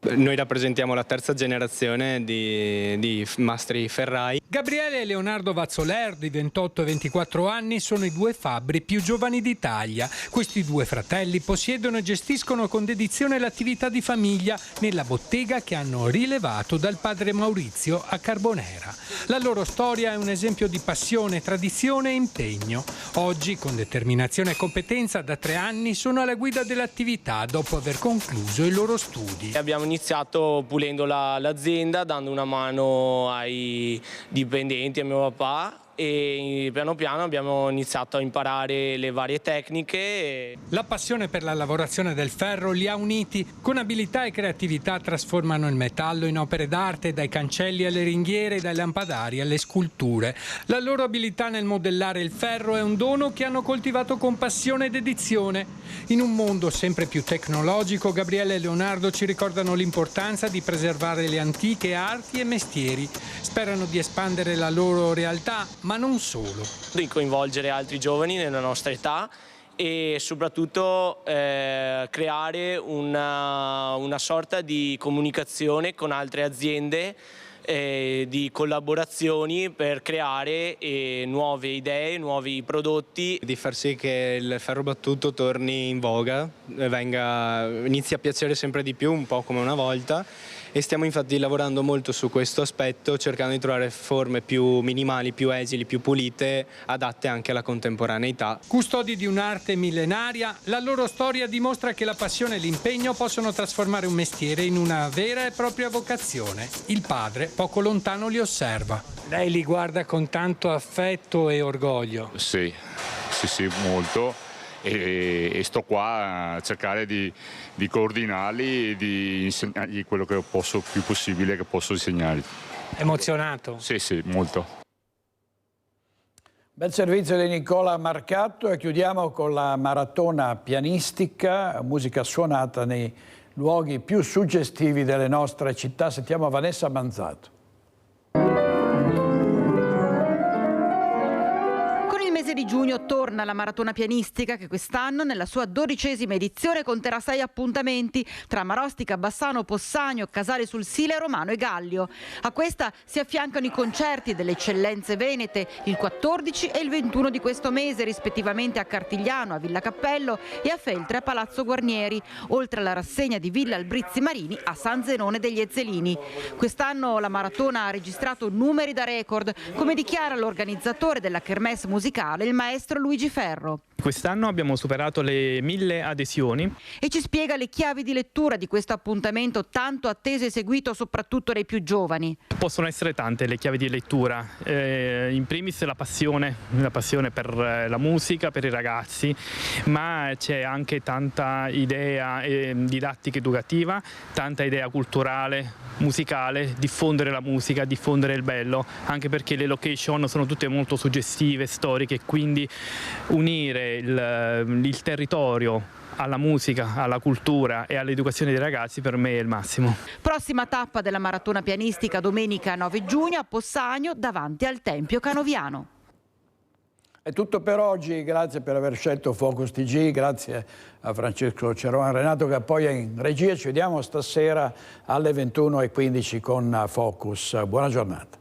Noi rappresentiamo la terza generazione di mastri ferrai.
Gabriele e Leonardo Vazzoler, di 28 e 24 anni, sono i due fabbri più giovani d'Italia. Questi due fratelli possiedono e gestiscono con dedizione l'attività di famiglia nella bottega che hanno rilevato dal padre Maurizio a Carbonera. La loro storia è un esempio di passione, tradizione e impegno. Oggi, con determinazione e competenza, da 3 anni sono alla guida dell'attività dopo aver concluso i loro studi.
Abbiamo iniziato pulendo l'azienda, dando una mano ai dipendenti, a mio papà, e piano piano abbiamo iniziato a imparare le varie tecniche.
La passione per la lavorazione del ferro li ha uniti. Con abilità e creatività trasformano il metallo in opere d'arte, dai cancelli alle ringhiere, dai lampadari alle sculture. La loro abilità nel modellare il ferro è un dono che hanno coltivato con passione e dedizione. In un mondo sempre più tecnologico, Gabriele e Leonardo ci ricordano l'importanza di preservare le antiche arti e mestieri. Sperano di espandere la loro realtà, ma non solo.
Di coinvolgere altri giovani nella nostra età e soprattutto creare una sorta di comunicazione con altre aziende, di collaborazioni per creare nuove idee, nuovi prodotti. Di far sì che il ferro battuto torni in voga, inizi a piacere sempre di più, un po' come una volta. E stiamo infatti lavorando molto su questo aspetto, cercando di trovare forme più minimali, più esili, più pulite, adatte anche alla contemporaneità.
Custodi di un'arte millenaria, la loro storia dimostra che la passione e l'impegno possono trasformare un mestiere in una vera e propria vocazione. Il padre, poco lontano, li osserva. Lei li guarda con tanto affetto e orgoglio.
Sì, molto. E sto qua a cercare di coordinarli e di insegnargli quello che posso, più possibile che posso insegnargli.
Emozionato?
Sì, molto.
Bel servizio di Nicola Marcatto e chiudiamo con la maratona pianistica, musica suonata nei luoghi più suggestivi delle nostre città. Sentiamo Vanessa Manzato.
Di giugno torna la maratona pianistica che quest'anno nella sua 12ª edizione conterà 6 appuntamenti tra Marostica, Bassano, Possagno, Casale sul Sile, Romano e Gallio. A questa si affiancano i concerti delle eccellenze venete il 14 e il 21 di questo mese, rispettivamente a Cartigliano, a Villa Cappello e a Feltre a Palazzo Guarnieri, oltre alla rassegna di Villa Albrizzi Marini a San Zenone degli Ezzelini. Quest'anno la maratona ha registrato numeri da record, come dichiara l'organizzatore della kermesse musicale, il maestro Luigi Ferro.
Quest'anno abbiamo superato le 1000 adesioni.
E ci spiega le chiavi di lettura di questo appuntamento tanto atteso e seguito soprattutto dai più giovani.
Possono essere tante le chiavi di lettura, in primis la passione per la musica, per i ragazzi, ma c'è anche tanta idea didattica educativa, tanta idea culturale, musicale, diffondere la musica, diffondere il bello, anche perché le location sono tutte molto suggestive, storiche, quindi unire il territorio alla musica, alla cultura e all'educazione dei ragazzi per me è il massimo.
Prossima tappa della maratona pianistica domenica 9 giugno a Possagno davanti al Tempio Canoviano.
È tutto per oggi, grazie per aver scelto Focus TG, grazie a Francesco Ceroan Renato che appoggia in regia. Ci vediamo stasera alle 21:15 con Focus. Buona giornata.